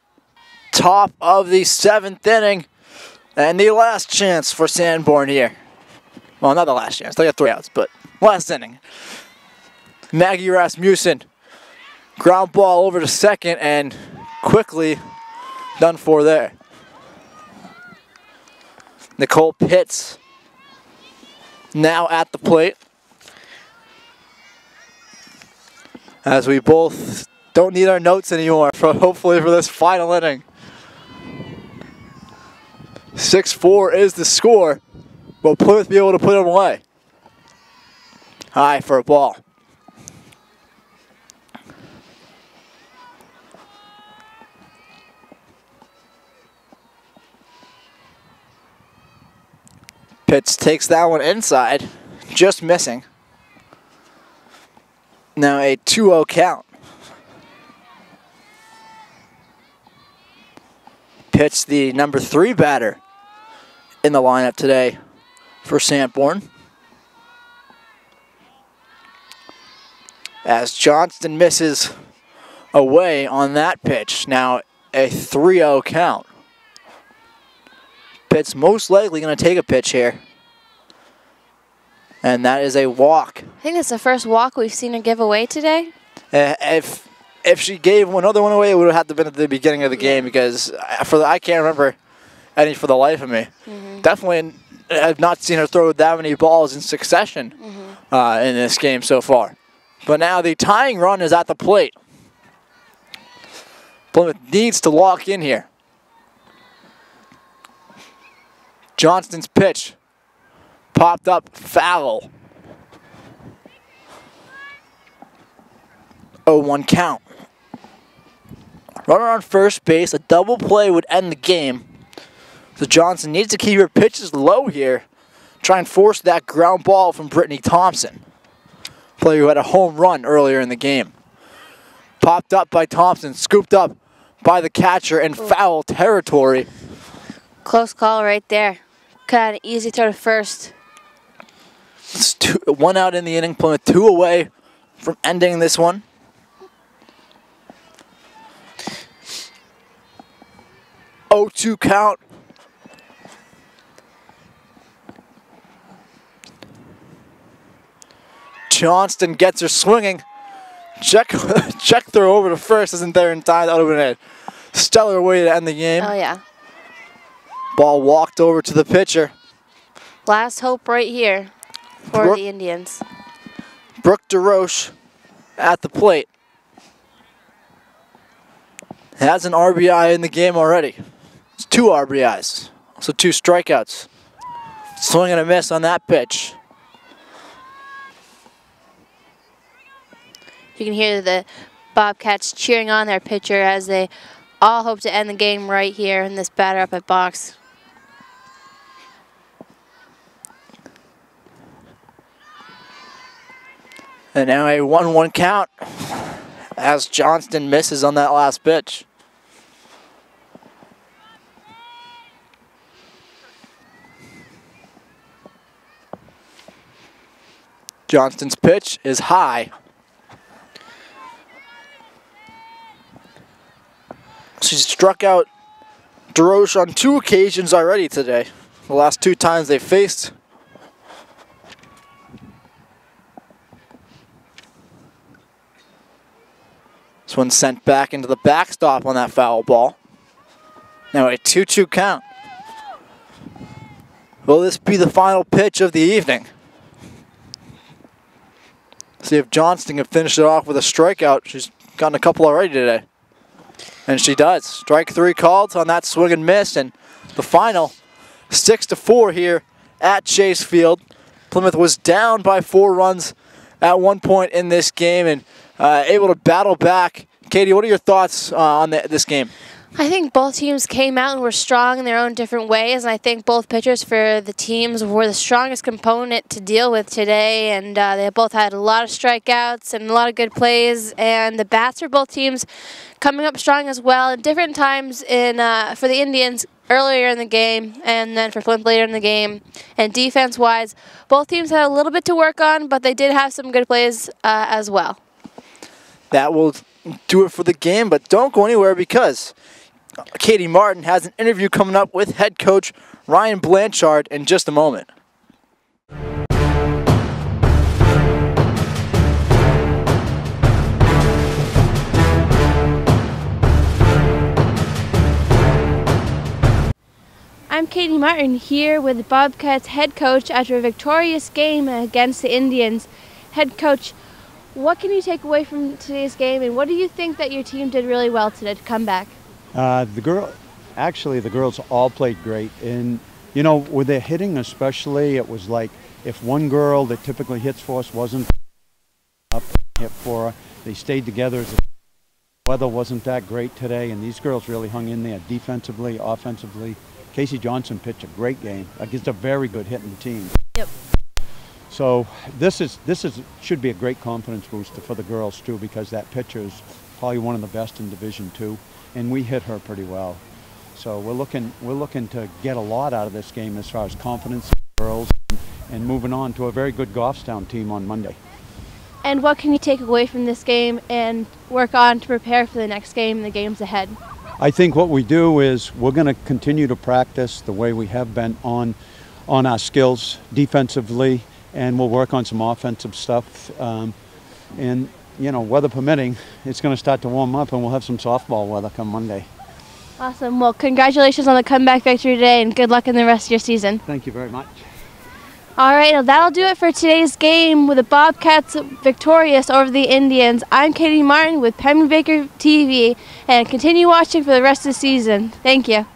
Top of the 7th inning, and the last chance for Sanborn here. Well, not the last chance. They got 3 outs, but last inning. Maggie Rasmussen, ground ball over to second, and quickly done for there. Nicole Pitts now at the plate, as we both don't need our notes anymore hopefully for this final inning. 6-4 is the score. Will Plymouth be able to put them away? High for a ball. Pitts takes that one inside, just missing. Now a 2-0 count. Pitts, the number 3 batter in the lineup today for Sanborn. as Johnston misses away on that pitch. Now a 3-0 count. Pitt's most likely going to take a pitch here. And that is a walk. I think that's the first walk we've seen her give away today. If she gave another one away, it would have had to been at the beginning of the game, because I can't remember any for the life of me. Definitely have not seen her throw that many balls in succession in this game so far. But now the tying run is at the plate. Plymouth needs to lock in here. Johnston's pitch popped up, foul. 0-1 count. Runner on first base, a double play would end the game. So Johnston needs to keep her pitches low here, try and force that ground ball from Britney Thompson, player who had a home run earlier in the game. Popped up by Thompson, scooped up by the catcher in foul territory. Close call right there. Could have had an easy throw to first. It's 1 out in the inning, Plymouth 2 away from ending this one. Oh, 2 count. Johnston gets her swinging. Check throw over to first isn't there in time. That would have been a stellar way to end the game. Oh, yeah. Ball walked over to the pitcher. Last hope right here for the Indians. Brooke DeRoche at the plate. Has an RBI in the game already. It's 2 RBIs, so 2 strikeouts. Swing and a miss on that pitch. You can hear the Bobcats cheering on their pitcher as they all hope to end the game right here in this batter up at box. And now a 1-1 count as Johnston misses on that last pitch. Johnston's pitch is high. She's struck out DeRoche on 2 occasions already today. The last 2 times they faced. This one sent back into the backstop on that foul ball. Now a 2-2 count. Will this be the final pitch of the evening? See if Johnston can finish it off with a strikeout. She's gotten a couple already today. And she does. Strike 3 called on that swing and miss. And the final 6-4 here at Chase Field. Plymouth was down by 4 runs at one point in this game and able to battle back. Katie, what are your thoughts on this game? I think both teams came out and were strong in their own different ways, and I think both pitchers for the teams were the strongest component to deal with today, and they both had a lot of strikeouts and a lot of good plays, and the bats for both teams coming up strong as well at different times for the Indians earlier in the game and then for Plymouth later in the game. And defense-wise, both teams had a little bit to work on, but they did have some good plays as well. That will do it for the game, but don't go anywhere because Katie Martin has an interview coming up with head coach Ryan Blanchard in just a moment. I'm Katie Martin here with the Bobcats head coach after a victorious game against the Indians. Head coach, what can you take away from today's game, and what do you think that your team did really well today to come back? The girls all played great, and you know, with their hitting especially, it was like if one girl that typically hits for us wasn't up hit for her, they stayed together. The weather wasn't that great today, and these girls really hung in there defensively, offensively. Casey Johnson pitched a great game against a very good hitting team. Yep. So this should be a great confidence booster for the girls too, because that pitcher is probably one of the best in Division II, and we hit her pretty well. So we're looking to get a lot out of this game as far as confidence in the girls and moving on to a very good Goffstown team on Monday. And what can you take away from this game and work on to prepare for the next game and the games ahead? I think what we do is we're going to continue to practice the way we have been on our skills defensively, and we'll work on some offensive stuff. And, you know, weather permitting, it's going to start to warm up, and we'll have some softball weather come Monday. Awesome. Well, congratulations on the comeback victory today, and good luck in the rest of your season. Thank you very much. All right, well, that'll do it for today's game with the Bobcats victorious over the Indians. I'm Katie Martin with Penman Baker TV, and continue watching for the rest of the season. Thank you.